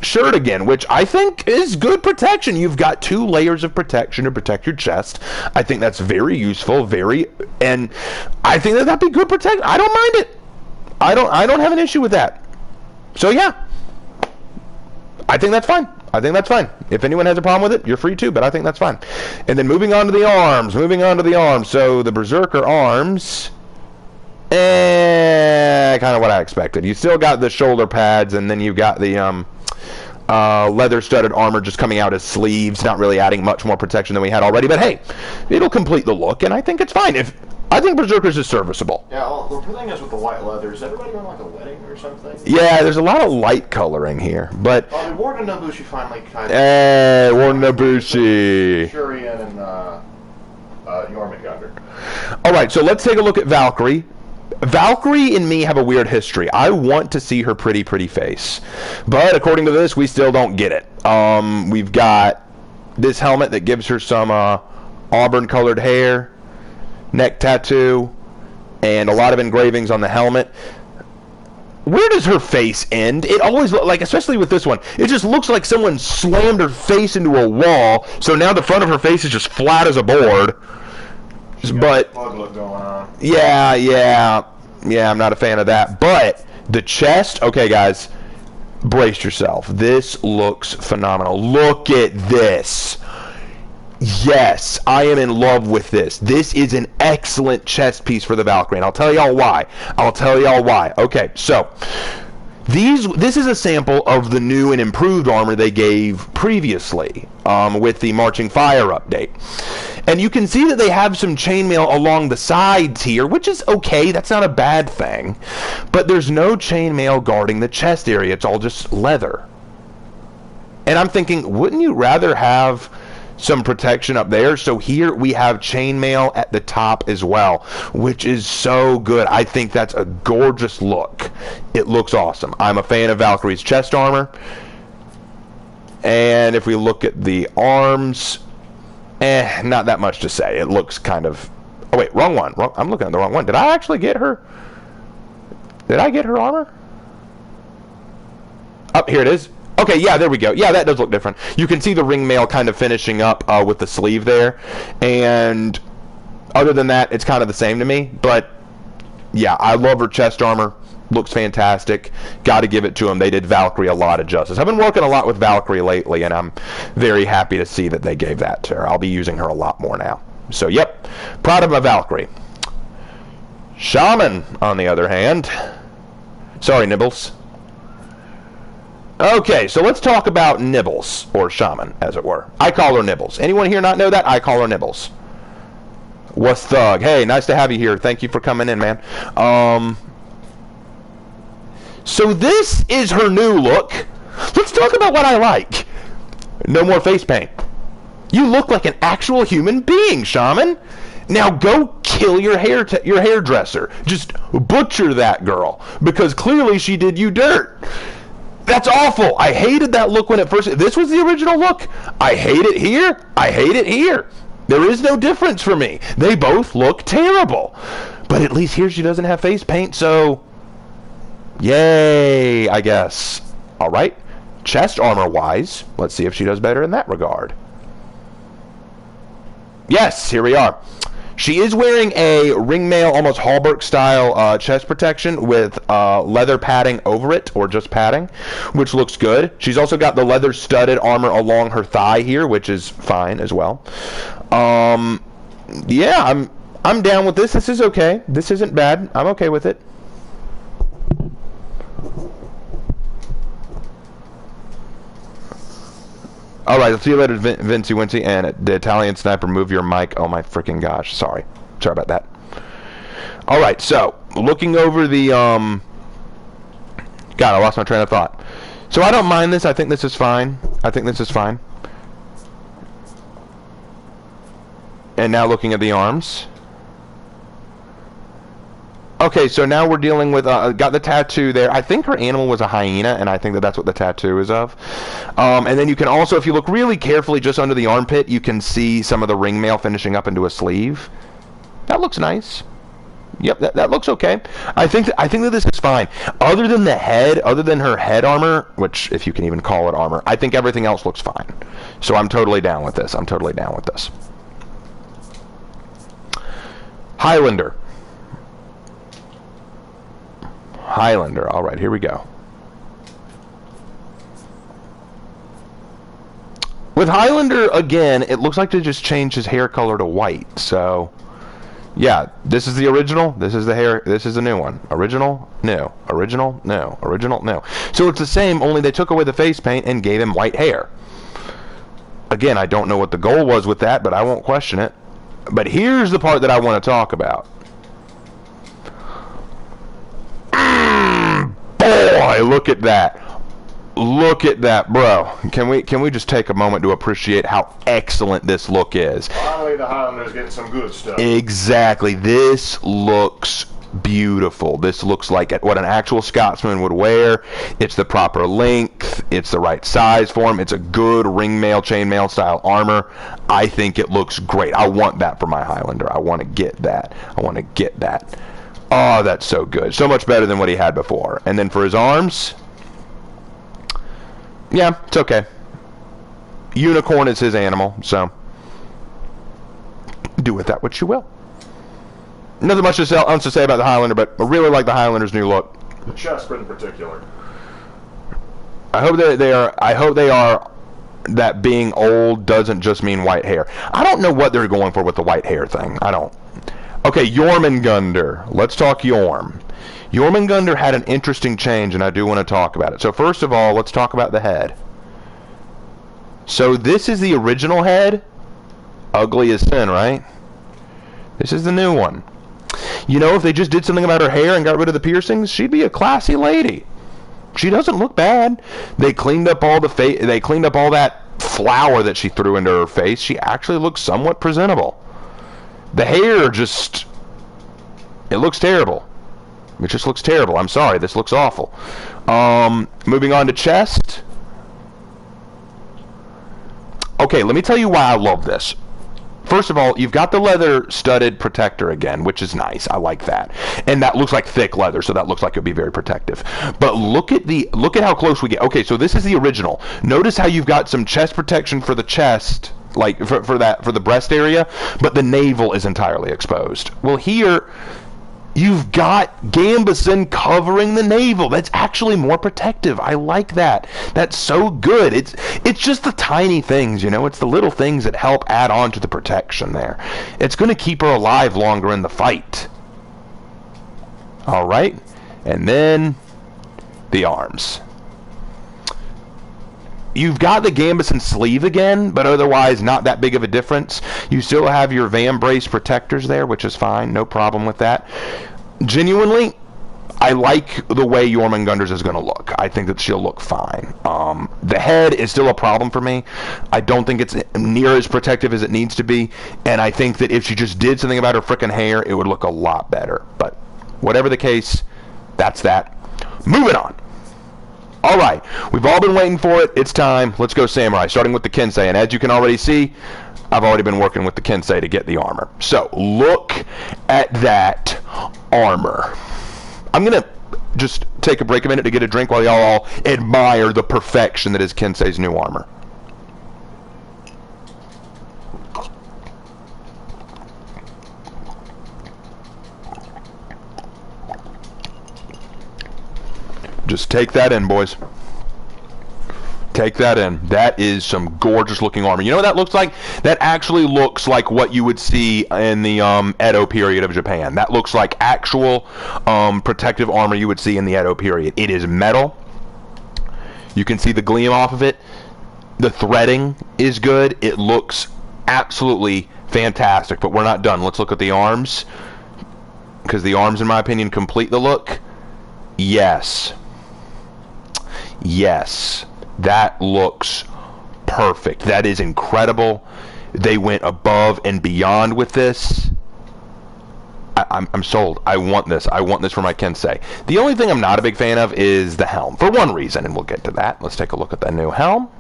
shirt again, which I think is good protection. You've got 2 layers of protection to protect your chest. I think that's very useful, and I think that'd be good protection. I don't mind it. I don't have an issue with that. So yeah, I think that's fine. I think that's fine. If anyone has a problem with it, you're free to, but I think that's fine. And then moving on to the arms. So the Berserker arms, kind of what I expected. You still got the shoulder pads, and then you've got the leather-studded armor just coming out as sleeves, not really adding much more protection than we had already. But hey, it'll complete the look, and I think it's fine. I think Berserkers is serviceable. Yeah, well, the thing is with the white leather, is everybody going like a wedding or something? Yeah, there's a lot of light coloring here, but... Warden Nobushi finally kind of... Warden Nobushi. Centurion and Jormungandr. Alright, so let's take a look at Valkyrie. Valkyrie and me have a weird history. I want to see her pretty face. But according to this, we still don't get it. We've got this helmet that gives her some auburn-colored hair, neck tattoo, and a lot of engravings on the helmet. Where does her face end? It always looks like, especially with this one, it just looks like someone slammed her face into a wall, so now the front of her face is just flat as a board. But look going on. Yeah, I'm not a fan of that. But the chest, okay guys, brace yourself. This looks phenomenal. Look at this. Yes, I am in love with this. This is an excellent chest piece for the Valkyrie, and I'll tell y'all why. Okay, so this is a sample of the new and improved armor they gave previously with the Marching Fire update. And you can see that they have some chainmail along the sides here, which is okay. That's not a bad thing. But there's no chainmail guarding the chest area. It's all just leather. And I'm thinking, wouldn't you rather have some protection up there? So here we have chainmail at the top as well, which is so good. I think that's a gorgeous look. It looks awesome. I'm a fan of Valkyrie's chest armor. And if we look at the arms, not that much to say. It looks kind of... Oh, wait, wrong one. I'm looking at the wrong one. Did I actually get her? Did I get her armor? Oh, here it is. Okay, yeah, there we go. Yeah, that does look different. You can see the ringmail kind of finishing up with the sleeve there. And other than that, it's kind of the same to me. But, yeah, I love her chest armor. Looks fantastic. Got to give it to them. They did Valkyrie a lot of justice. I've been working a lot with Valkyrie lately, and I'm very happy to see that they gave that to her. I'll be using her a lot more now. So, yep, proud of my Valkyrie. Shaman, on the other hand. Sorry, Nibbles. Okay, so let's talk about Nibbles, or Shaman, as it were. I call her Nibbles. Anyone here not know that? I call her Nibbles. What's thug? Hey, nice to have you here. Thank you for coming in, man. So this is her new look. Let's talk about what I like. No more face paint. You look like an actual human being, Shaman. Now go kill your hairdresser. Just butcher that girl, because clearly she did you dirt. That's awful. I hated that look when it first... This was the original look. I hate it here. I hate it here. There is no difference for me. They both look terrible. But at least here she doesn't have face paint, so... Yay, I guess. Alright. Chest armor-wise, let's see if she does better in that regard. Yes, here we are. She is wearing a ringmail, almost Hallberg-style chest protection with leather padding over it, or just padding, which looks good. She's also got the leather-studded armor along her thigh here, which is fine as well. Yeah, I'm down with this. This is okay. This isn't bad. I'm okay with it. All right, let's see you later, Vincey Wincy, and the Italian sniper, move your mic. Oh my freaking gosh, sorry about that. All right, so looking over the God, I lost my train of thought. So I don't mind this. I think this is fine. And now looking at the arms. Okay, so now we're dealing with, got the tattoo there. I think her animal was a hyena, and I think that that's what the tattoo is of. And then you can also, if you look really carefully just under the armpit, you can see some of the ringmail finishing up into a sleeve. That looks nice. Yep, that looks okay. I think that this is fine. Other than the head, other than her head armor, which, if you can even call it armor, I think everything else looks fine. So I'm totally down with this. Highlander. All right, here we go. With Highlander, again, it looks like they just changed his hair color to white. So, yeah, this is the original. This is the hair. This is the new one. Original, new. Original, new. Original, new. So it's the same, only they took away the face paint and gave him white hair. Again, I don't know what the goal was with that, but I won't question it. But here's the part that I want to talk about. Boy, look at that. Look at that, bro. Can we just take a moment to appreciate how excellent this look is? Finally, the Highlander's getting some good stuff. Exactly. This looks beautiful. This looks like what an actual Scotsman would wear. It's the proper length. It's the right size for him. It's a good ringmail, chainmail style armor. I think it looks great. I want that for my Highlander. I want to get that. Oh, that's so good. So much better than what he had before. And then for his arms, yeah, it's okay. Unicorn is his animal, so do with that what you will. Nothing much to say about the Highlander, but I really like the Highlander's new look. The chest in particular. I hope they are that being old doesn't just mean white hair. I don't know what they're going for with the white hair thing. I don't. Okay, Jormungandr. Let's talk Jorm. Jormungandr had an interesting change, and I do want to talk about it. So first of all, let's talk about the head. So this is the original head. Ugly as sin, right? This is the new one. You know, if they just did something about her hair and got rid of the piercings, she'd be a classy lady. She doesn't look bad. They cleaned up all that flour that she threw into her face. She actually looks somewhat presentable. The hair just, it looks terrible. It just looks terrible. I'm sorry, this looks awful. Moving on to chest. Okay, let me tell you why I love this. First of all, you've got the leather studded protector again, which is nice. I like that. And that looks like thick leather, so that looks like it would be very protective. But look at how close we get. Okay, so this is the original. Notice how you've got some chest protection for the chest, like for the breast area, but the navel is entirely exposed. Well, here you've got Gambison covering the navel. That's actually more protective. I like that. That's so good. It's just the tiny things, you know. It's the little things that help add on to the protection there. It's going to keep her alive longer in the fight. All right. And then the arms. You've got the Gambison sleeve again, but otherwise not that big of a difference. You still have your Vambrace protectors there, which is fine. No problem with that. Genuinely, I like the way Jormungandr's is going to look. I think that she'll look fine. The head is still a problem for me. I don't think it's near as protective as it needs to be, and I think that if she just did something about her frickin' hair, it would look a lot better. But whatever the case, that's that. Moving on. All right, we've all been waiting for it. It's time. Let's go samurai, starting with the Kensei. And as you can already see, I've already been working with the Kensei to get the armor. So look at that armor. I'm going to just take a break a minute to get a drink while y'all all admire the perfection that is Kensei's new armor. Just take that in, boys. Take that in. That is some gorgeous looking armor. You know what that looks like? That actually looks like what you would see in the Edo period of Japan. That looks like actual protective armor you would see in the Edo period. It is metal. You can see the gleam off of it. The threading is good. It looks absolutely fantastic, but we're not done. Let's look at the arms, because the arms, in my opinion, complete the look. Yes. Yes. That looks perfect. That is incredible. They went above and beyond with this. I'm sold. I want this. I want this for my Kensei. The only thing I'm not a big fan of is the helm, for one reason, and we'll get to that. Let's take a look at the new helm.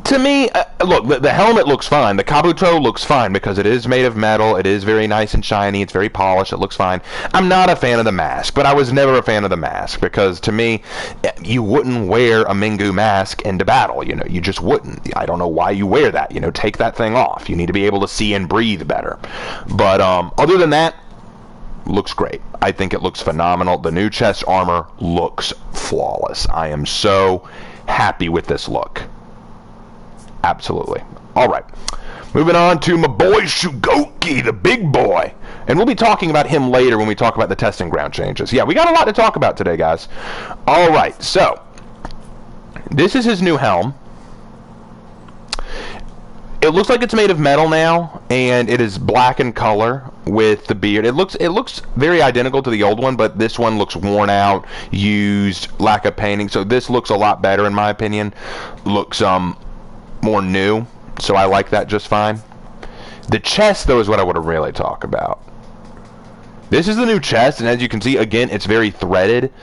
To me, look, the helmet looks fine. The kabuto looks fine because it is made of metal. It is very nice and shiny. It's very polished. It looks fine. I'm not a fan of the mask, but I was never a fan of the mask because, to me, you wouldn't wear a Mingu mask into battle. You know, you just wouldn't. I don't know why you wear that. You know, take that thing off. You need to be able to see and breathe better. But other than that, looks great. I think it looks phenomenal. The new chest armor looks flawless. I am so happy with this look. Absolutely. All right. Moving on to my boy Shugoki, the big boy. And we'll be talking about him later when we talk about the testing ground changes. Yeah, we got a lot to talk about today, guys. All right. So, this is his new helm. It looks like it's made of metal now, and it is black in color with the beard. It looks very identical to the old one, but this one looks worn out, used, lack of painting. So this looks a lot better in my opinion. Looks more new, so I like that just fine. The chest, though, is what I want to really talk about. This is the new chest, and as you can see, again, it's very threaded,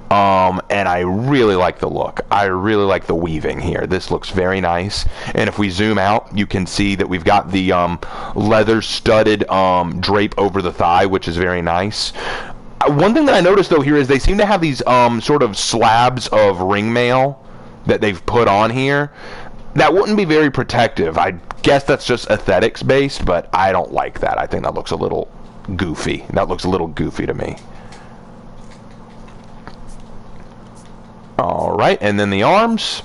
and I really like the look. I really like the weaving here. This looks very nice, and if we zoom out, you can see that we've got the leather-studded drape over the thigh, which is very nice. One thing that I noticed, though, here is they seem to have these sort of slabs of ringmail that they've put on here. That wouldn't be very protective. I guess that's just aesthetics based, but I don't like that. I think that looks a little goofy. That looks a little goofy to me. Alright, and then the arms.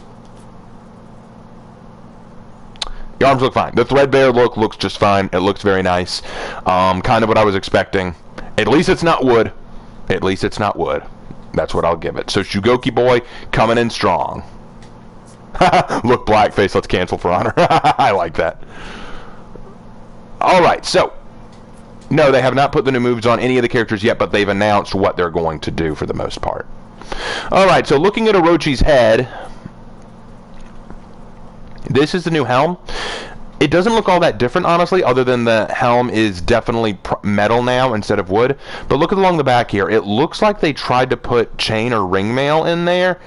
The arms look fine. The threadbare look looks just fine. It looks very nice. Kind of what I was expecting. At least it's not wood. At least it's not wood. That's what I'll give it. So Shugoki boy coming in strong. Look, blackface, let's cancel for honor. I like that. Alright, so no, they have not put the new moves on any of the characters yet, but they've announced what they're going to do for the most part. Alright, so looking at Orochi's head, this is the new helm. It doesn't look all that different, honestly, other than the helm is definitely metal now instead of wood. But look along the back here. It looks like they tried to put chain or ringmail in there,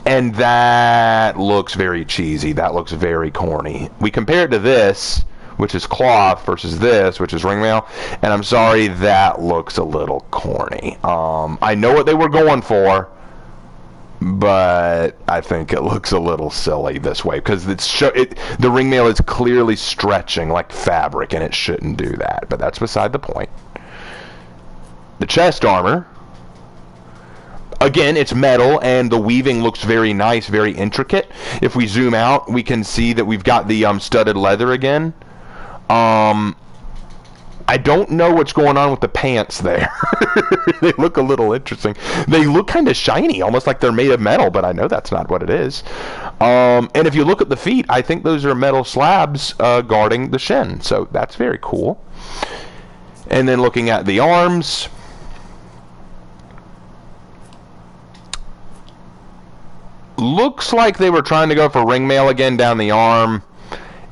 and that looks very cheesy. That looks very corny. We compare it to this, which is cloth, versus this, which is ringmail, and I'm sorry, that looks a little corny. I know what they were going for, but I think it looks a little silly this way, because the ringmail is clearly stretching like fabric, and it shouldn't do that, but that's beside the point. The chest armor, again, it's metal, and the weaving looks very nice, very intricate. If we zoom out, we can see that we've got the studded leather again. I don't know what's going on with the pants there. They look a little interesting. They look kind of shiny, almost like they're made of metal, but I know that's not what it is. And if you look at the feet, I think those are metal slabs guarding the shin, so that's very cool. And then looking at the arms, looks like they were trying to go for ringmail again down the arm.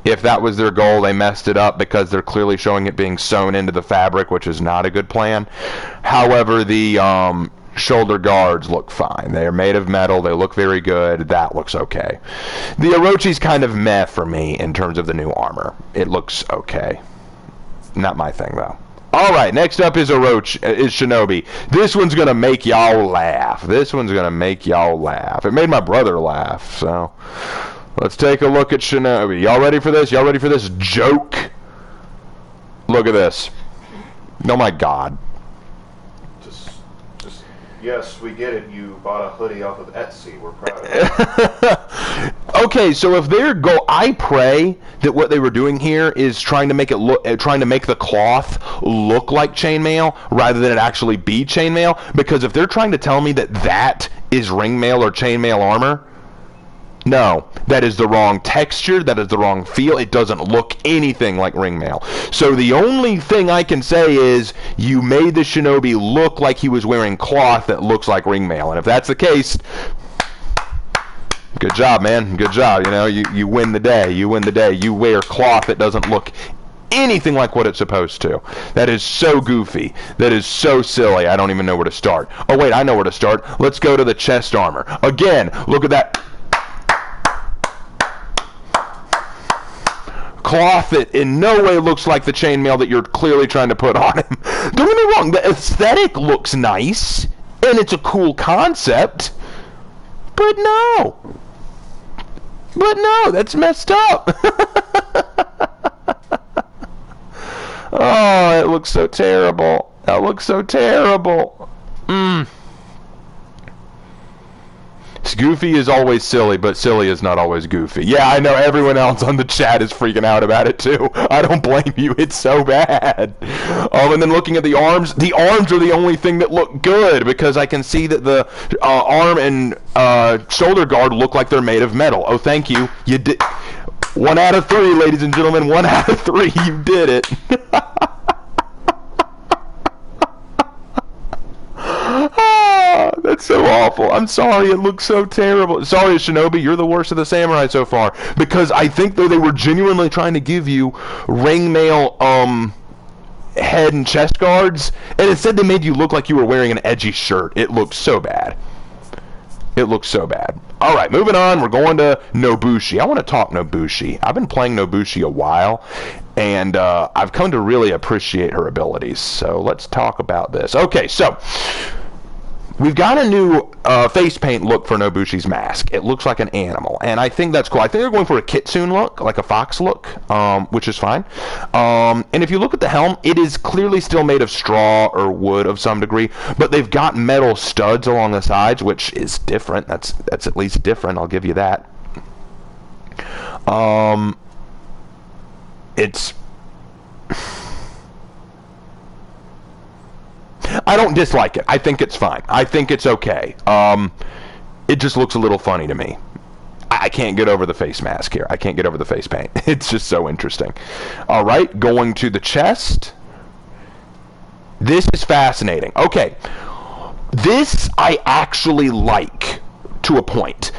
If that was their goal, they messed it up because they're clearly showing it being sewn into the fabric, which is not a good plan. However, the shoulder guards look fine. They are made of metal. They look very good. That looks okay. The Orochi's kind of meh for me in terms of the new armor. It looks okay. Not my thing, though. Alright, next up is Orochi, is Shinobi. This one's gonna make y'all laugh. This one's gonna make y'all laugh. It made my brother laugh, so let's take a look at Shinobi. Y'all ready for this? Y'all ready for this joke? Look at this. Oh my god. Just yes, we get it. You bought a hoodie off of Etsy. We're proud of it. Okay, so if their goal, I pray that what they were doing here is trying to make it look, trying to make the cloth look like chainmail rather than it actually be chainmail. Because if they're trying to tell me that that is ringmail or chainmail armor, no, that is the wrong texture, that is the wrong feel. It doesn't look anything like ringmail. So the only thing I can say is you made the Shinobi look like he was wearing cloth that looks like ringmail. And if that's the case, good job, man. Good job. You know, you win the day. You win the day. You wear cloth that doesn't look anything like what it's supposed to. That is so goofy. That is so silly. I don't even know where to start. Oh, wait, I know where to start. Let's go to the chest armor. Again, look at that. Cloth it in no way looks like the chainmail that you're clearly trying to put on him. Don't get me wrong, the aesthetic looks nice, and it's a cool concept, but no. But no, that's messed up. Oh, it looks so terrible. That looks so terrible. Goofy is always silly, but silly is not always goofy. Yeah, I know everyone else on the chat is freaking out about it too. I don't blame you. It's so bad. And then looking at the arms are the only thing that look good because I can see that the arm and shoulder guard look like they're made of metal. Oh, thank you. You did. 1 out of 3, ladies and gentlemen. 1 out of 3. You did it. That's so awful. I'm sorry, it looks so terrible. Sorry, Shinobi, you're the worst of the samurai so far. Because I think though they were genuinely trying to give you ringmail head and chest guards, and instead they made you look like you were wearing an edgy shirt. It looks so bad. It looks so bad. Alright, moving on, we're going to Nobushi. I want to talk Nobushi. I've been playing Nobushi a while, and I've come to really appreciate her abilities. So let's talk about this. Okay, so we've got a new face paint look for Nobushi's mask. It looks like an animal, and I think that's cool. I think they're going for a kitsune look, like a fox look, which is fine. And if you look at the helm, it is clearly still made of straw or wood of some degree, but they've got metal studs along the sides, which is different. That's at least different, I'll give you that. It's... I don't dislike it. I think it's fine. I think it's okay. It just looks a little funny to me. I can't get over the face mask here. I can't get over the face paint. It's just so interesting. All right, going to the chest. This is fascinating. Okay, this I actually like to a point.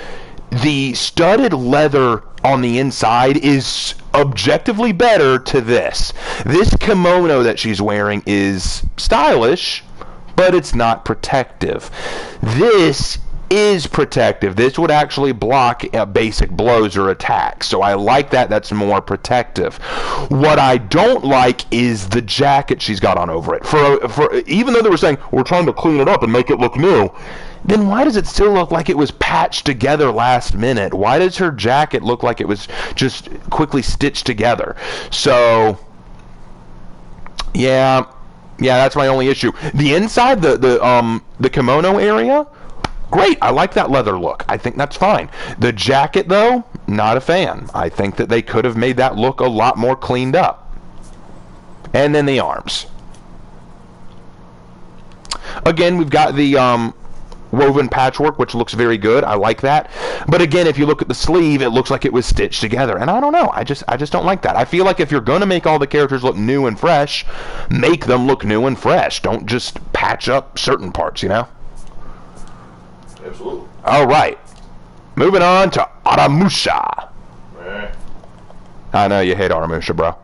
The studded leather on the inside is objectively better to this. This kimono that she's wearing is stylish, but it's not protective. This is protective. This would actually block basic blows or attacks. So I like that. That's more protective. What I don't like is the jacket she's got on over it. For even though they were saying we're trying to clean it up and make it look new, then why does it still look like it was patched together last minute? Why does her jacket look like it was just quickly stitched together? So, yeah, that's my only issue. The inside, the kimono area, great. I like that leather look. I think that's fine. The jacket, though, not a fan. I think that they could have made that look a lot more cleaned up. And then the arms. Again, we've got the woven patchwork, which looks very good. I like that. But again, if you look at the sleeve, it looks like it was stitched together. And I don't know. I just don't like that. I feel like if you're going to make all the characters look new and fresh, make them look new and fresh. Don't just patch up certain parts, you know? Absolutely. All right. Moving on to Aramusha. I know you hate Aramusha, bro.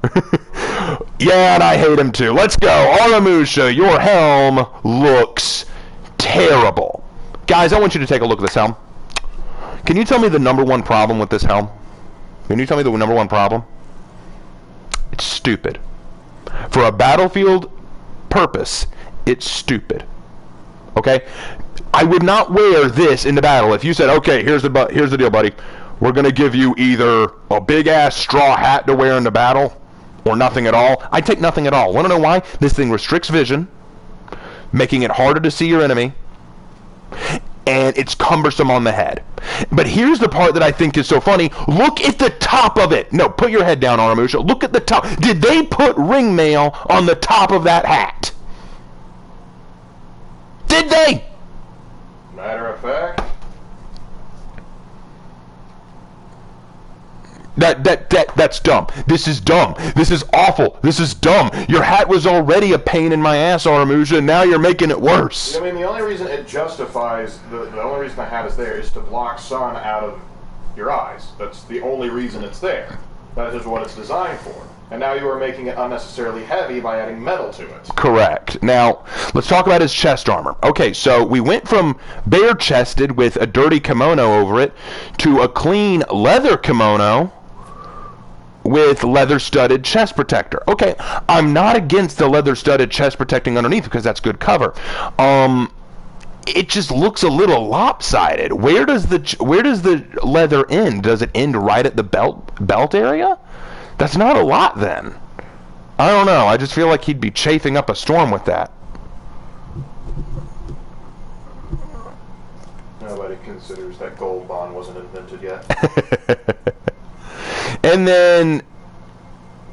Yeah, and I hate him too. Let's go. Aramusha, your helm looks terrible. Guys, I want you to take a look at this helm. Can you tell me the #1 problem with this helm? Can you tell me the #1 problem? It's stupid. For a battlefield purpose, it's stupid. Okay? I would not wear this into battle if you said, okay, here's the deal, buddy. We're going to give you either a big-ass straw hat to wear into battle or nothing at all. I take nothing at all. Want to know why? This thing restricts vision, making it harder to see your enemy, and it's cumbersome on the head. But here's the part that I think is so funny. Look at the top of it. No, put your head down, Aramusha. Look at the top. Did they put ring mail on the top of that hat? Did they? Matter of fact. That's dumb. This is dumb. This is awful. This is dumb. Your hat was already a pain in my ass, Aramusha, and now you're making it worse. I mean, the only reason it justifies, the only reason the hat is there is to block sun out of your eyes. That's the only reason it's there. That is what it's designed for. And now you are making it unnecessarily heavy by adding metal to it. Correct. Now, let's talk about his chest armor. Okay, so we went from bare-chested with a dirty kimono over it to a clean leather kimono with leather-studded chest protector. Okay, I'm not against the leather-studded chest protecting underneath because that's good cover. It just looks a little lopsided. Where does the leather end? Does it end right at the belt area? That's not a lot then. I don't know. I just feel like he'd be chafing up a storm with that. Nobody considers that gold bond wasn't invented yet. And then,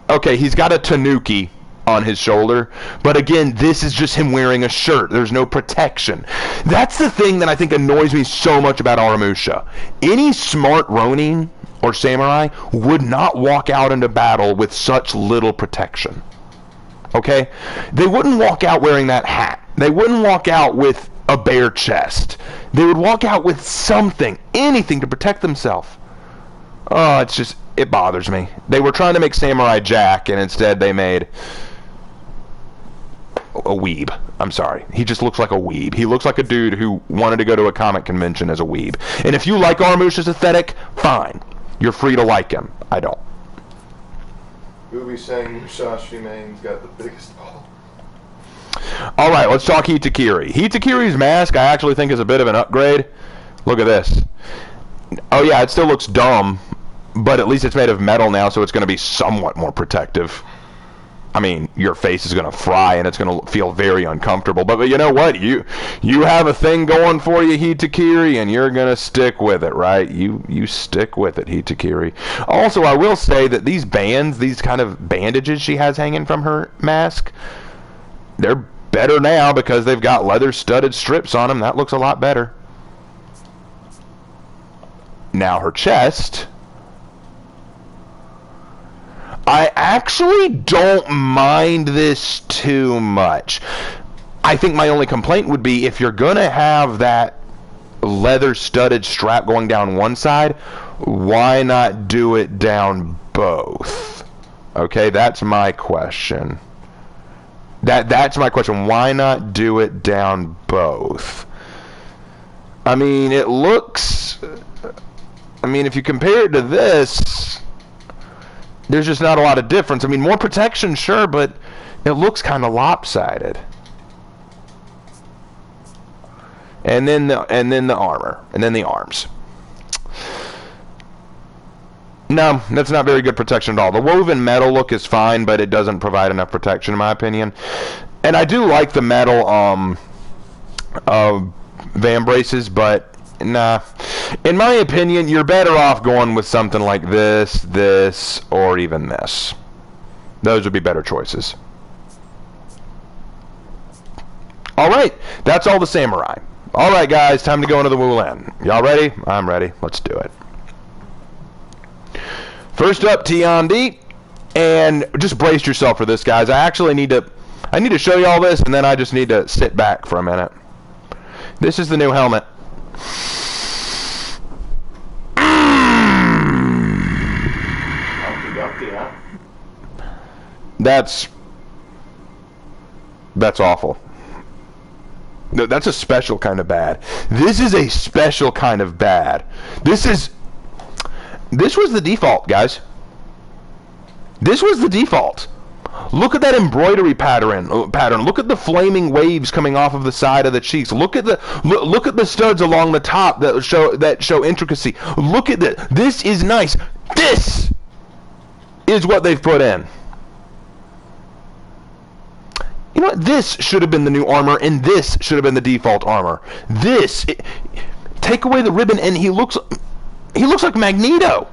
okay, he's got a tanuki on his shoulder, but again, this is just him wearing a shirt. There's no protection. That's the thing that I think annoys me so much about Oromusha. Any smart Ronin or samurai would not walk out into battle with such little protection. Okay? They wouldn't walk out wearing that hat. They wouldn't walk out with a bare chest. They would walk out with something, anything to protect themselves. Oh, it's just, it bothers me. They were trying to make Samurai Jack, and instead they made a weeb. I'm sorry. He just looks like a weeb. He looks like a dude who wanted to go to a comic convention as a weeb. And if you like Oromusha's aesthetic, fine. You're free to like him. I don't. Ubi saying Musashi Main's got the biggest ball. Alright, let's talk Hitakiri. Hitakiri's mask I actually think is a bit of an upgrade. Look at this. Oh yeah, it still looks dumb, but at least it's made of metal now, so it's going to be somewhat more protective. I mean, your face is going to fry and it's going to feel very uncomfortable. But you know what? You have a thing going for you, Hitakiri, and you're going to stick with it, right? You stick with it, Hitakiri. Also, I will say that these bands, these kind of bandages she has hanging from her mask, they're better now because they've got leather-studded strips on them. That looks a lot better. Now her chest, I actually don't mind this too much. I think my only complaint would be if you're going to have that leather-studded strap going down one side, why not do it down both? Okay, that's my question. That's my question. Why not do it down both? I mean, it looks... I mean, if you compare it to this, there's just not a lot of difference. I mean, more protection, sure, but it looks kind of lopsided. And then the armor, and then the arms. No, that's not very good protection at all. The woven metal look is fine, but it doesn't provide enough protection, in my opinion. And I do like the metal vambraces, but nah. In my opinion, you're better off going with something like this, or even this. Those would be better choices. Alright, that's all the samurai. Alright guys, time to go into the Wulan. Y'all ready? I'm ready. Let's do it. First up, Tiandi. And just brace yourself for this, guys. I need to show you all this, and then I just need to sit back for a minute. This is the new helmet. That's awful. No, that's a special kind of bad. This is a special kind of bad. This was the default, guys. This was the default. Look at that embroidery pattern. Look at the flaming waves coming off of the side of the cheeks. Look at the studs along the top that show intricacy. Look at this. This is nice. This is what they've put in. You know what? This should have been the new armor, and this should have been the default armor. Take away the ribbon, and he looks like Magneto.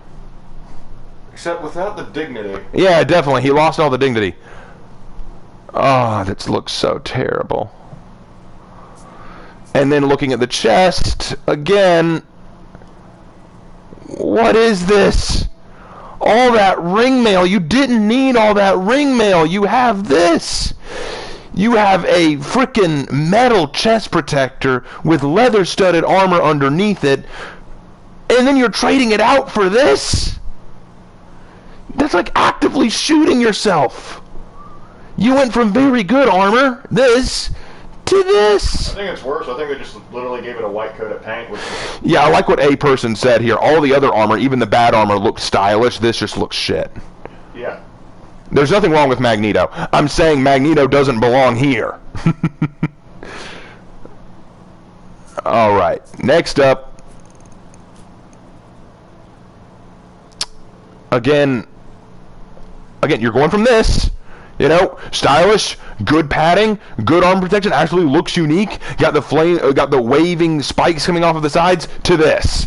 Except without the dignity. Yeah, definitely. He lost all the dignity. Oh, that looks so terrible. And then looking at the chest, again, what is this? All that ring mail. You didn't need all that ring mail. You have this. You have a frickin' metal chest protector with leather-studded armor underneath it, and then you're trading it out for this? That's like actively shooting yourself. You went from very good armor, this, to this. I think it's worse. I think they just literally gave it a white coat of paint. Which is... Yeah, I like what a person said here. All the other armor, even the bad armor, looked stylish. This just looks shit. Yeah. There's nothing wrong with Magneto. I'm saying Magneto doesn't belong here. Alright, next up. Again, you're going from this, you know, stylish, good padding, good arm protection, actually looks unique, got the flame, got the waving spikes coming off of the sides, to this.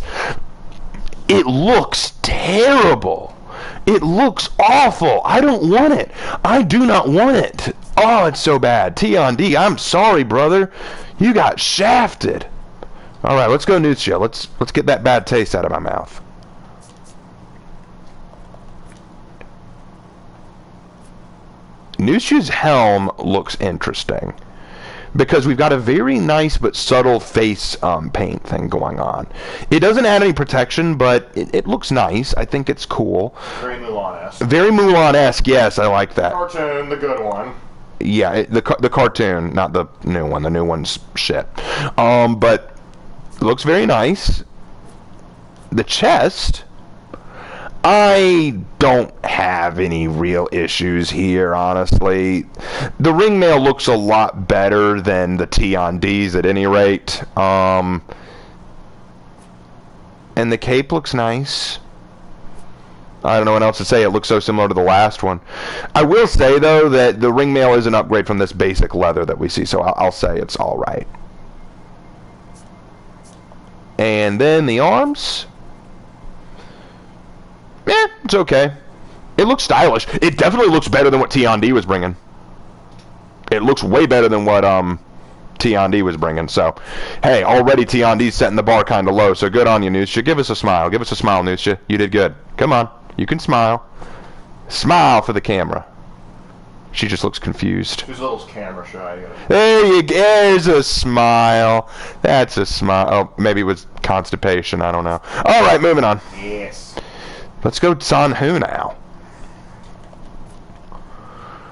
It looks terrible. It looks awful. I don't want it. I do not want it. Oh, it's so bad. T-on-D, I'm sorry, brother. You got shafted. All right, let's go Nucia. Let's get that bad taste out of my mouth. Nucia's helm looks interesting because we've got a very nice but subtle face paint thing going on. It doesn't add any protection, but it looks nice. I think it's cool. Very Mulan-esque. Very Mulan-esque, yes, I like that. Cartoon, the good one. Yeah, the cartoon, not the new one. The new one's shit. But it looks very nice. The chest, I don't have any real issues here, honestly. The ringmail looks a lot better than the T-on-Ds at any rate. And the cape looks nice. I don't know what else to say. It looks so similar to the last one. I will say, though, that the ringmail is an upgrade from this basic leather that we see, so I'll say it's alright. And then the arms. Yeah, it's okay. It looks stylish. It definitely looks better than what T-on-D was bringing. It looks way better than what T-on-D was bringing. So, hey, already T-on-D's setting the bar kind of low. So good on you, Nucia. Give us a smile. Give us a smile, Nucia. You did good. Come on. You can smile. Smile for the camera. She just looks confused. Who's a little camera shy? There's a smile. That's a smile. Oh, maybe it was constipation. I don't know. All right, moving on. Yes. Let's go Sanhu now.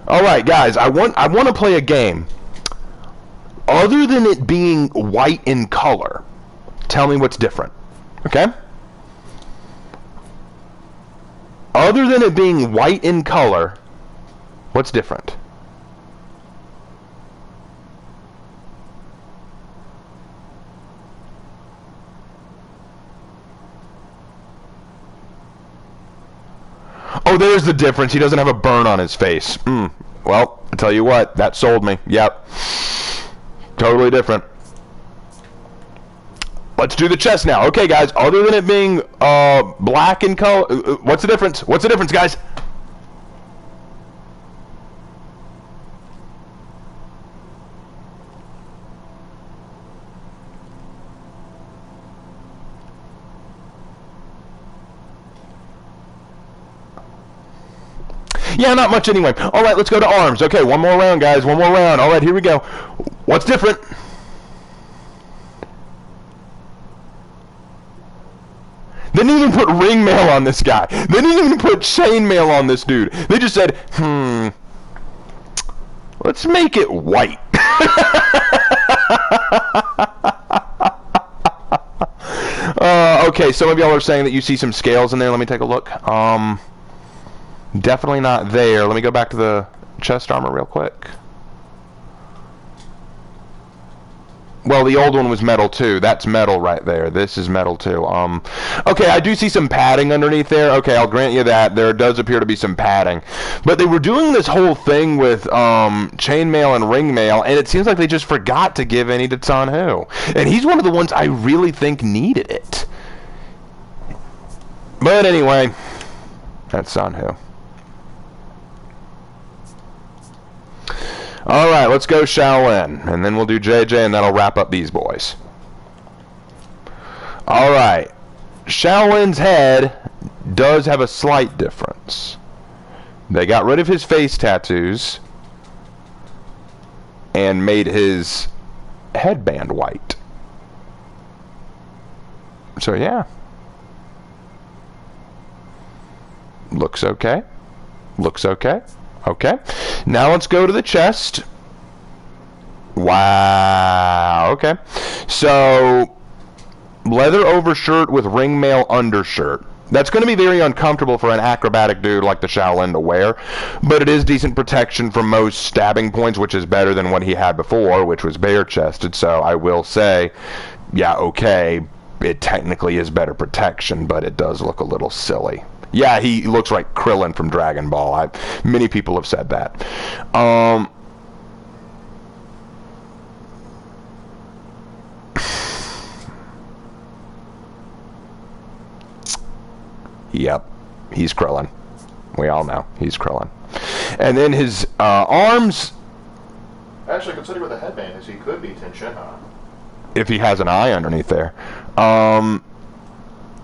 All right, guys. I want to play a game. Other than it being white in color, tell me what's different. Okay? Other than it being white in color, what's different? Oh, there's the difference. He doesn't have a burn on his face. Well, I tell you what, that sold me. Yep. Totally different. Let's do the chest now. Okay, guys, other than it being black in color, what's the difference? What's the difference, guys? Yeah, not much anyway. All right, let's go to arms. Okay, one more round, guys. One more round. All right, here we go. What's different? They didn't even put ring mail on this guy. They didn't even put chain mail on this dude. They just said, let's make it white. Okay, some of y'all are saying that you see some scales in there. Let me take a look. Definitely not there. Let me go back to the chest armor real quick. Well, the old one was metal too. That's metal right there. This is metal too. Okay, I do see some padding underneath there. Okay, I'll grant you that. There does appear to be some padding. But they were doing this whole thing with chainmail and ringmail, and it seems like they just forgot to give any to Sanhu. And he's one of the ones I really think needed it. But anyway, that's Sanhu. Alright, let's go Shaolin, and then we'll do JJ, and that'll wrap up these boys. Alright, Shaolin's head does have a slight difference. They got rid of his face tattoos and made his headband white. So yeah. Looks okay. Looks okay. Okay. Now let's go to the chest. Wow. Okay. So, leather overshirt with ringmail undershirt. That's going to be very uncomfortable for an acrobatic dude like the Shaolin to wear, but it is decent protection from most stabbing points, which is better than what he had before, which was bare-chested. So I will say, yeah, okay, it technically is better protection, but it does look a little silly. Yeah, he looks like Krillin from Dragon Ball. Many people have said that. Yep, he's Krillin. We all know he's Krillin. And then his arms... Actually, considering what the headband is, he could be Tenshinhan. If he has an eye underneath there.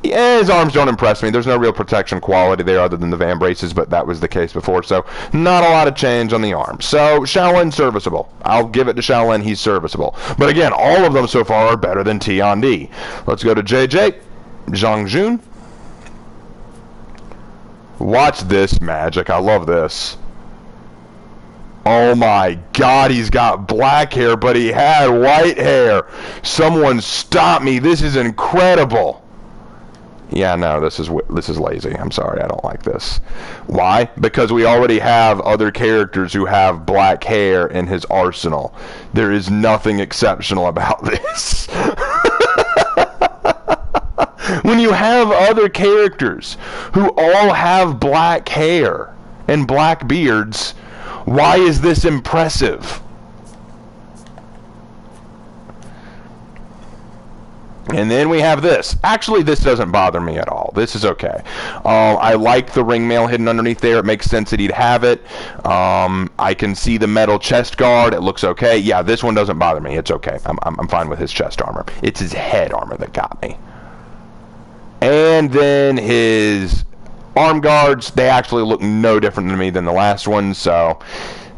Yeah, his arms don't impress me. There's no real protection quality there other than the van braces, but that was the case before, so not a lot of change on the arms. So, Shaolin serviceable. I'll give it to Shaolin, he's serviceable. But again, all of them so far are better than T-on-D. Let's go to JJ. Zhang Jun. Watch this magic. I love this. Oh my god, he's got black hair, but he had white hair. Someone stop me. This is incredible. Yeah, no, this is lazy. I'm sorry, I don't like this. Why? Because we already have other characters who have black hair in his arsenal. There is nothing exceptional about this. When you have other characters who all have black hair and black beards, why is this impressive? And then we have this. Actually, this doesn't bother me at all. This is okay. I like the ringmail hidden underneath there. It makes sense that he'd have it. I can see the metal chest guard. It looks okay. Yeah, this one doesn't bother me. It's okay. I'm fine with his chest armor. It's his head armor that got me. And then his arm guards, they actually look no different to me than the last one, so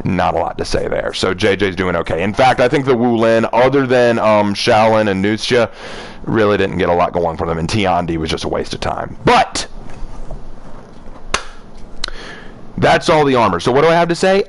not a lot to say there. So JJ's doing okay. In fact, I think the Wu Lin, other than Shaolin and Nusha, really didn't get a lot going for them, and T-on-D was just a waste of time. But that's all the armor. So what do I have to say?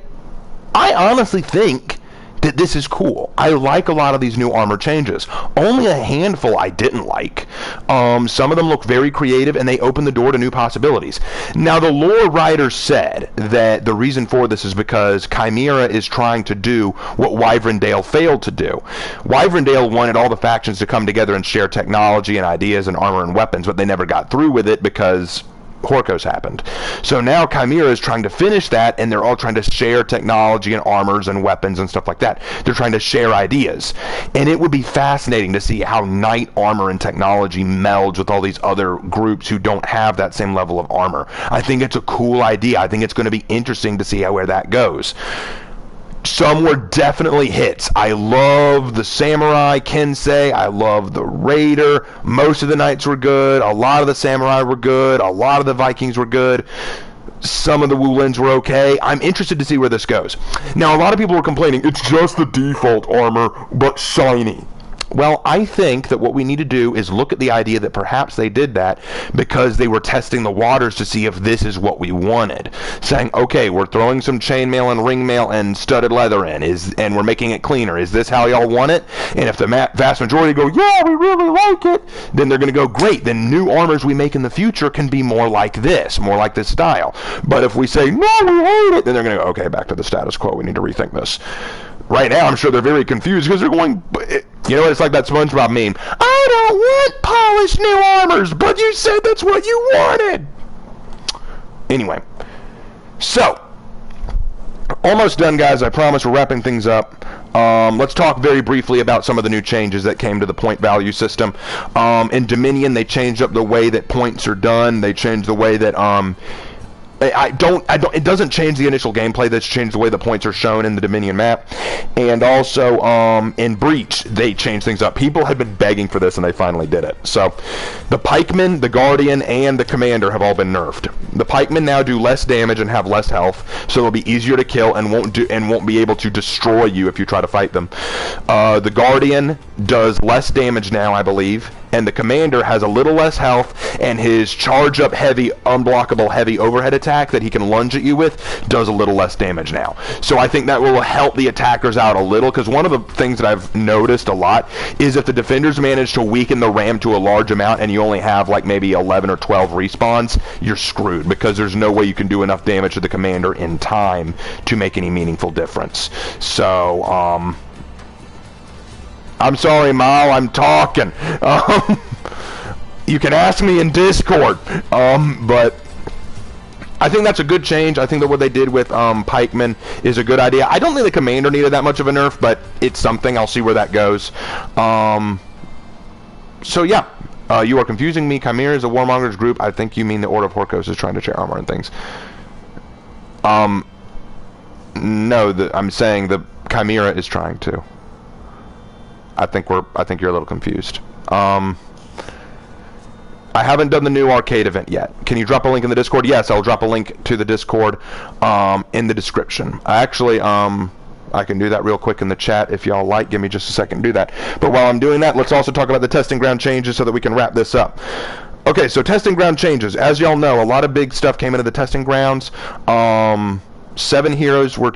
I honestly think that this is cool. I like a lot of these new armor changes. Only a handful I didn't like. Some of them look very creative, and they open the door to new possibilities. Now, the lore writer said that the reason for this is because Chimera is trying to do what Wyverndale failed to do. Wyverndale wanted all the factions to come together and share technology and ideas and armor and weapons, but they never got through with it because Horkos happened. So now Chimera is trying to finish that, and they're all trying to share technology and armors and weapons and stuff like that. They're trying to share ideas. And it would be fascinating to see how knight armor and technology melds with all these other groups who don't have that same level of armor. I think it's a cool idea. I think it's going to be interesting to see where that goes. Some were definitely hits. I love the Samurai Kensei. I love the Raider. Most of the Knights were good. A lot of the Samurai were good. A lot of the Vikings were good. Some of the Wulins were okay. I'm interested to see where this goes. Now, a lot of people were complaining, it's just the default armor, but shiny. Well, I think that what we need to do is look at the idea that perhaps they did that because they were testing the waters to see if this is what we wanted. Saying, okay, we're throwing some chainmail and ringmail and studded leather in, and we're making it cleaner. Is this how y'all want it? And if the vast majority go, yeah, we really like it, then they're going to go, great, then new armors we make in the future can be more like this style. But if we say, no, we hate it, then they're going to go, okay, back to the status quo. We need to rethink this. Right now, I'm sure they're very confused because they're going, you know what, it's like that SpongeBob meme. I don't want polished new armors, but you said that's what you wanted. Anyway, so, almost done, guys. I promise we're wrapping things up. Let's talk very briefly about some of the new changes that came to the point value system. In Dominion, they changed up the way that points are done. They changed the way that, it doesn't change the initial gameplay. That's changed the way the points are shown in the Dominion map. And also, in Breach, they changed things up. People had been begging for this, and they finally did it. So, the Pikemen, the Guardian, and the Commander have all been nerfed. The Pikemen now do less damage and have less health, so they'll be easier to kill and won't be able to destroy you if you try to fight them. The Guardian does less damage now, I believe, and the commander has a little less health, and his charge up heavy, unblockable heavy overhead attack that he can lunge at you with does a little less damage now. So I think that will help the attackers out a little, because one of the things that I've noticed a lot is if the defenders manage to weaken the ram to a large amount and you only have like maybe 11 or 12 respawns, you're screwed, because there's no way you can do enough damage to the commander in time to make any meaningful difference. So, I'm sorry, Mao, I'm talking. You can ask me in Discord, but I think that's a good change. I think that what they did with Pikeman is a good idea. I don't think the commander needed that much of a nerf, but it's something. I'll see where that goes. So yeah, you are confusing me. Chimera is a warmongers group. I think you mean the Order of Horkos is trying to share armor and things. No, I'm saying the Chimera is trying to. I think you're a little confused. I haven't done the new arcade event yet. Can you drop a link in the Discord? Yes, I'll drop a link to the Discord in the description. I can do that real quick in the chat if y'all like. Give me just a second to do that. But while I'm doing that, let's also talk about the testing ground changes so that we can wrap this up. Okay, so testing ground changes. As y'all know, a lot of big stuff came into the testing grounds. 7 heroes were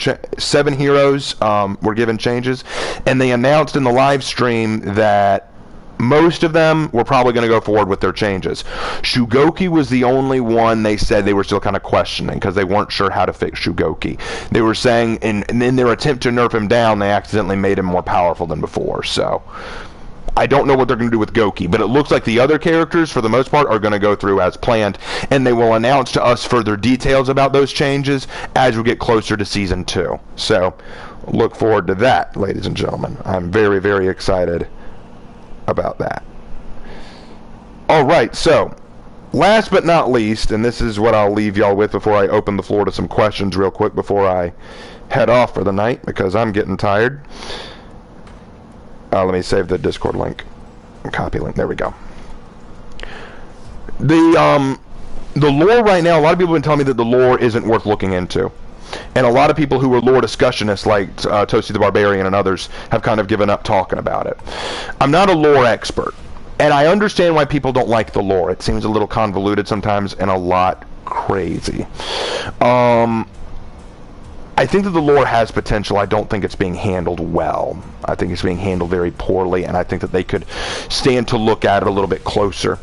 given changes, and they announced in the live stream that most of them were probably going to go forward with their changes. Shugoki was the only one they said they were still kind of questioning, because they weren't sure how to fix Shugoki. They were saying in their attempt to nerf him down, they accidentally made him more powerful than before. So I don't know what they're going to do with Goki, but it looks like the other characters, for the most part, are going to go through as planned, and they will announce to us further details about those changes as we get closer to Season 2. So look forward to that, ladies and gentlemen. I'm very, very excited about that. Alright, so last but not least, and this is what I'll leave y'all with before I open the floor to some questions real quick before I head off for the night, because I'm getting tired. Let me save the Discord link. Copy link. There we go. The lore right now, a lot of people have been telling me that the lore isn't worth looking into. And a lot of people who were lore discussionists, like Toasty the Barbarian and others, have kind of given up talking about it. I'm not a lore expert, and I understand why people don't like the lore. It seems a little convoluted sometimes and a lot crazy. I think that the lore has potential. I don't think it's being handled well. I think it's being handled very poorly, and I think that they could stand to look at it a little bit closer.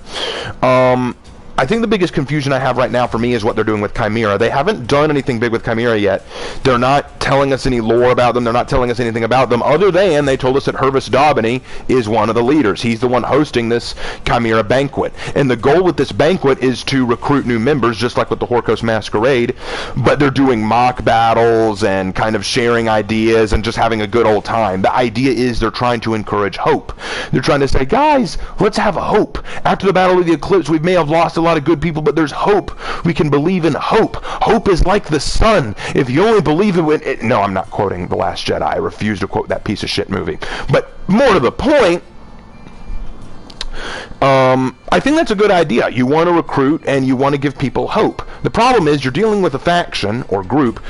I think the biggest confusion I have right now for me is what they're doing with Chimera. They haven't done anything big with Chimera yet. They're not telling us any lore about them. They're not telling us anything about them other than they told us that Hervis Daubeny is one of the leaders. He's the one hosting this Chimera banquet. And the goal with this banquet is to recruit new members, just like with the Horkos Masquerade. But they're doing mock battles and kind of sharing ideas and just having a good old time. The idea is they're trying to encourage hope. They're trying to say, guys, let's have hope. After the Battle of the Eclipse, we may have lost a lot of good people, but there's hope. We can believe in hope. Hope is like the sun. If you only believe in it. No, I'm not quoting The Last Jedi. I refuse to quote that piece of shit movie. But more to the point, I think that's a good idea. You want to recruit and you want to give people hope. The problem is you're dealing with a faction or group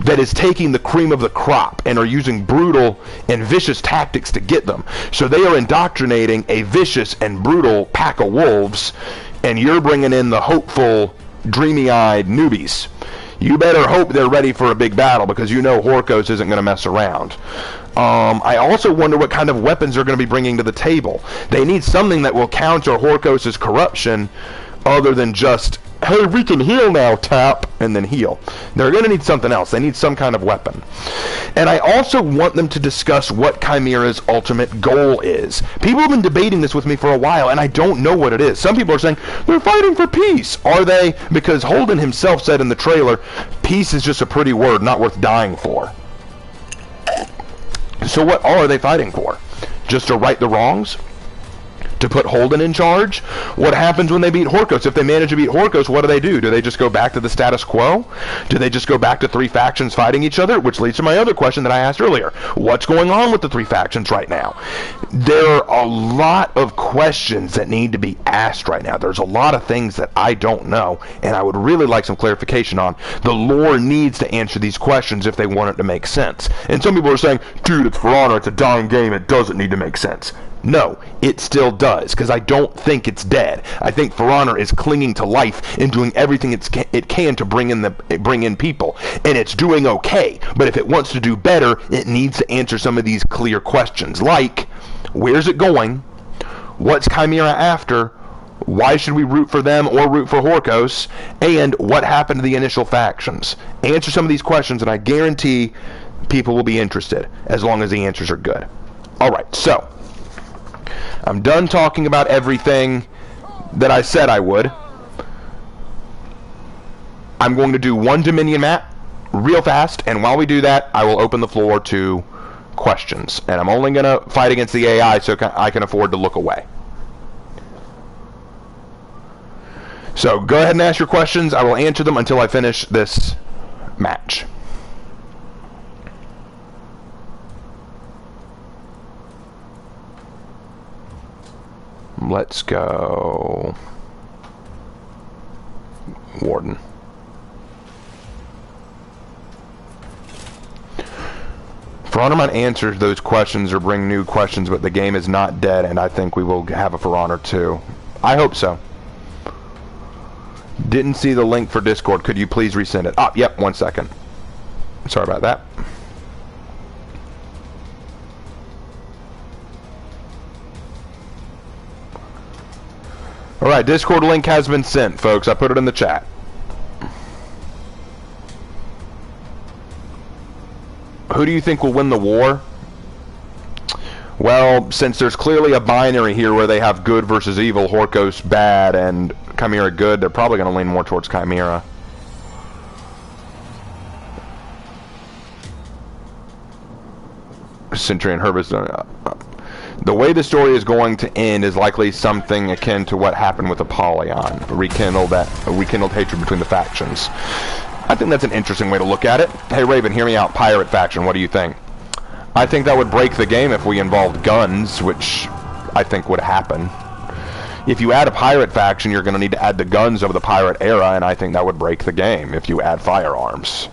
that is taking the cream of the crop and are using brutal and vicious tactics to get them. So they are indoctrinating a vicious and brutal pack of wolves, and you're bringing in the hopeful, dreamy-eyed newbies. You better hope they're ready for a big battle, because you know Horkos isn't going to mess around. I also wonder what kind of weapons they're going to be bringing to the table. They need something that will counter Horkos' corruption other than just, hey, we can heal now, tap, and then heal. They're going to need something else. They need some kind of weapon. And I also want them to discuss what Chimera's ultimate goal is. People have been debating this with me for a while, and I don't know what it is. Some people are saying, they're fighting for peace. Are they? Because Holden himself said in the trailer, peace is just a pretty word, not worth dying for. So what are they fighting for? Just to right the wrongs? To put Holden in charge? What happens when they beat Horkos? If they manage to beat Horkos, what do? Do they just go back to the status quo? Do they just go back to 3 factions fighting each other? Which leads to my other question that I asked earlier. What's going on with the 3 factions right now? There are a lot of questions that need to be asked right now. There's a lot of things that I don't know, and I would really like some clarification on. The lore needs to answer these questions if they want it to make sense. And some people are saying, dude, it's For Honor, it's a dying game, it doesn't need to make sense. No, it still does. does, because I don't think it's dead. I think For Honor is clinging to life and doing everything it can to bring in people, and it's doing okay. But if it wants to do better, it needs to answer some of these clear questions, like where's it going, what's Chimera after, why should we root for them or root for Horkos, and what happened to the initial factions. Answer some of these questions, and I guarantee people will be interested, as long as the answers are good. Alright, so I'm done talking about everything that I said I would. I'm going to do one Dominion map real fast, and while we do that, I will open the floor to questions. And I'm only going to fight against the AI so I can afford to look away. So go ahead and ask your questions. I will answer them until I finish this match. Let's go Warden. For Honor might answer those questions or bring new questions, but the game is not dead, and I think we will have a For Honor too. I hope so. Didn't see the link for Discord. Could you please resend it? Ah, yep, 1 second. Sorry about that. Alright, Discord link has been sent, folks. I put it in the chat. Who do you think will win the war? Well, since there's clearly a binary here where they have good versus evil, Horkos bad and Chimera good, they're probably going to lean more towards Chimera. Centurion Herbis. The way the story is going to end is likely something akin to what happened with Apollyon, rekindled hatred between the factions. I think that's an interesting way to look at it. Hey Raven, hear me out. Pirate faction, what do you think? I think that would break the game if we involved guns, which I think would happen. If you add a pirate faction, you're going to need to add the guns of the pirate era, and I think that would break the game if you add firearms.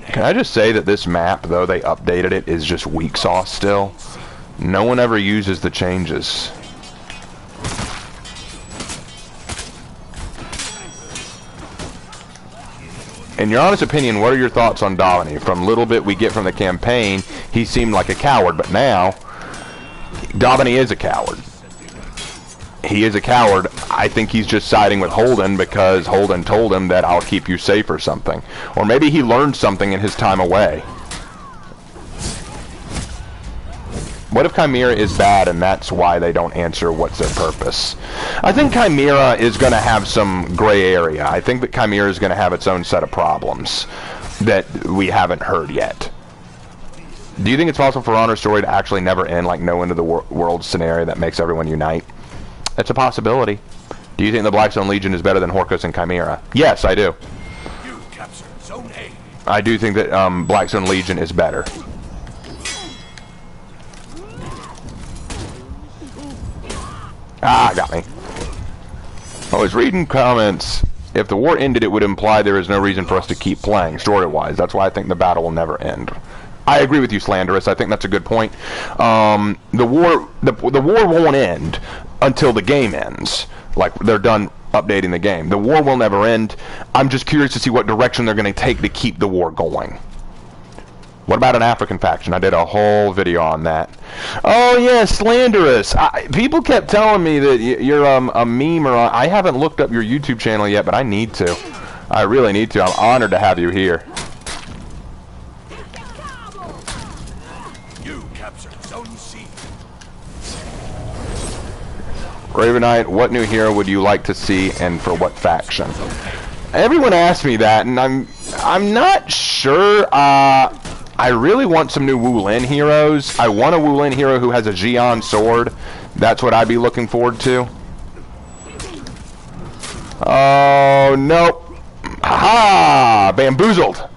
Can I just say that this map, though they updated it, is just weak sauce still? No one ever uses the changes. In your honest opinion, what are your thoughts on Davani? From little bit we get from the campaign, he seemed like a coward, but now, Davani is a coward. He is a coward. I think he's just siding with Holden because Holden told him that I'll keep you safe or something. Or maybe he learned something in his time away. What if Chimera is bad and that's why they don't answer what's their purpose? I think Chimera is going to have some gray area. I think that Chimera is going to have its own set of problems that we haven't heard yet. Do you think it's possible for Honor's story to actually never end, like no end of the world scenario that makes everyone unite? It's a possibility. Do you think the Blackstone Legion is better than Horkos and Chimera? Yes, I do. You captured Zone A. I do think that Blackstone Legion is better. Ah, got me. I was reading comments. If the war ended, it would imply there is no reason for us to keep playing, story-wise. That's why I think the battle will never end. I agree with you, Slanderous. I think that's a good point. The war won't end until the game ends. Like, they're done updating the game. The war will never end. I'm just curious to see what direction they're going to take to keep the war going. What about an African faction? I did a whole video on that. Oh, yeah, Slanderous. People kept telling me that you're a meme, or I haven't looked up your YouTube channel yet, but I need to. I really need to. I'm honored to have you here. Ravenite, what new hero would you like to see and for what faction? Everyone asks me that, and I'm not sure. I really want some new Wulin heroes. I want a Wulin hero who has a Xi'an sword. That's what I'd be looking forward to. Oh, nope. Ha! Bamboozled.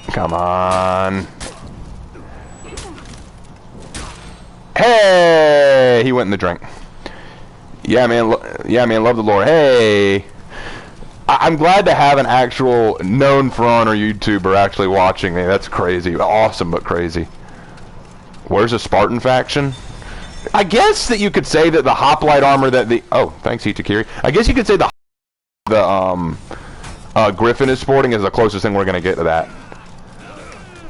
Come on. Hey! He went in the drink. Yeah, man. Yeah, man. Love the lore. Hey. I'm glad to have an actual known For Honor YouTuber actually watching me. That's crazy. Awesome, but crazy. Where's the Spartan faction? I guess that you could say that the hoplite armor that the... Oh, thanks, Hitakiri. I guess you could say the Griffin is sporting is the closest thing we're going to get to that.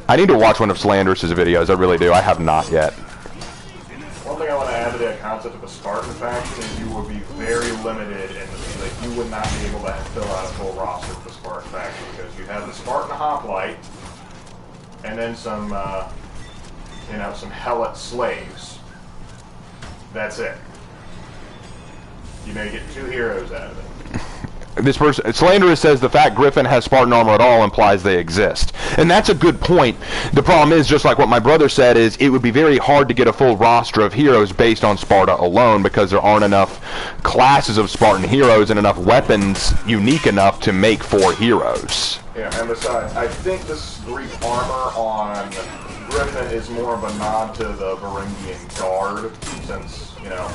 I need to watch one of Slanderous's videos. I really do. I have not yet. One thing I want to add to that concept of a Spartan faction is you would be very limited in the... Like, you would not be able to fill out a full roster for the Spartan faction because you have the Spartan hoplite and then some, you know, some helot slaves. That's it. You may get 2 heroes out of it. This person, Slanderous says the fact Griffin has Spartan armor at all implies they exist. And that's a good point. The problem is, just like what my brother said, is it would be very hard to get a full roster of heroes based on Sparta alone because there aren't enough classes of Spartan heroes and enough weapons unique enough to make 4 heroes. Yeah, and besides, I think this Greek armor on Griffin is more of a nod to the Varangian Guard, since, you know,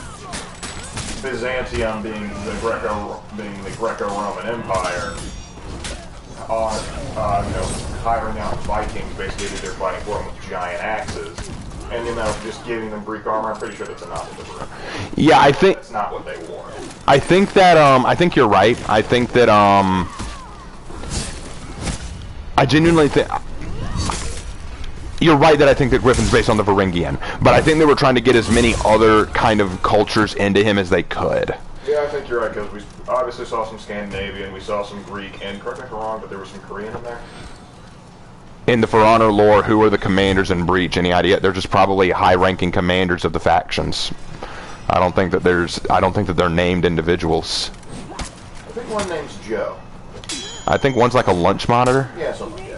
Byzantium being the Greco-Roman Empire, you know, hiring out Vikings basically they're fighting for them with giant axes, and you know, just giving them Greek armor. I'm pretty sure that's a nod to the Varangian. Yeah, I think that's not what they wore. I think that I think you're right. I think that I genuinely think. You're right that I think that Griffin's based on the Varangian, but I think they were trying to get as many other kind of cultures into him as they could. Yeah, I think you're right, because we obviously saw some Scandinavian, we saw some Greek, and correct me if I'm wrong, but there was some Korean in there? In the For Honor lore, who are the commanders in Breach? Any idea? They're just probably high-ranking commanders of the factions. I don't think that they're named individuals. I think one name's Joe. I think one's like a lunch monitor. Yeah, something like that.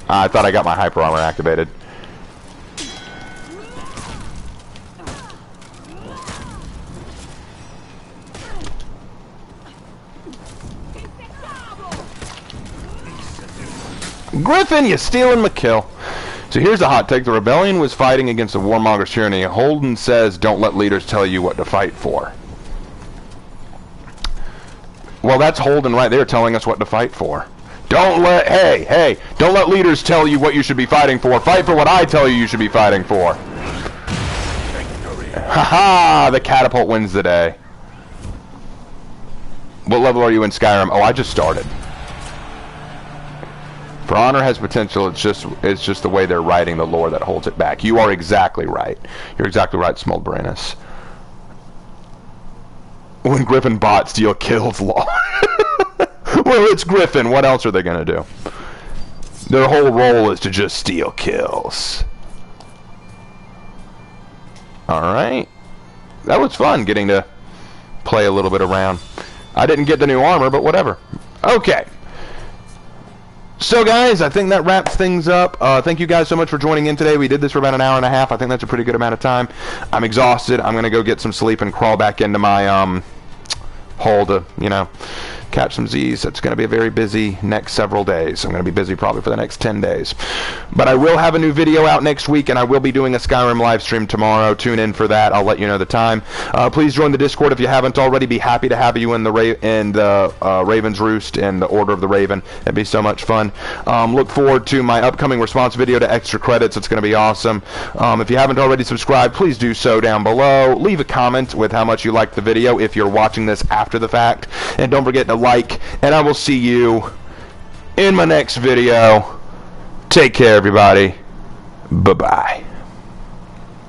I thought I got my hyper armor activated. Griffin, you stealing my kill. So here's the hot take. The rebellion was fighting against the warmonger's tyranny. Holden says, don't let leaders tell you what to fight for. Well, that's Holden right there telling us what to fight for. Don't let, hey, don't let leaders tell you what you should be fighting for. Fight for what I tell you should be fighting for. Haha, the catapult wins the day. What level are you in Skyrim? Oh, I just started. For Honor has potential, it's just the way they're writing the lore that holds it back. You are exactly right. You're exactly right, Smuldbranus. When Griffin bought Steel kills Law. Well, it's Griffin. What else are they going to do? Their whole role is to just steal kills. Alright. That was fun getting to play a little bit around. I didn't get the new armor, but whatever. Okay. So, guys, I think that wraps things up. Thank you guys so much for joining in today. We did this for about an hour and a half. I think that's a pretty good amount of time. I'm exhausted. I'm going to go get some sleep and crawl back into my hole to, you know, catch some Z's. It's going to be a very busy next several days. I'm going to be busy probably for the next 10 days. But I will have a new video out next week, and I will be doing a Skyrim live stream tomorrow. Tune in for that. I'll let you know the time. Please join the Discord if you haven't already. Be happy to have you in the Raven's Roost and the Order of the Raven. It'd be so much fun. Look forward to my upcoming response video to Extra Credits. It's going to be awesome. If you haven't already subscribed, please do so down below. Leave a comment with how much you liked the video if you're watching this after the fact. And don't forget to like, and I will see you in my next video. Take care, everybody. Bye-bye.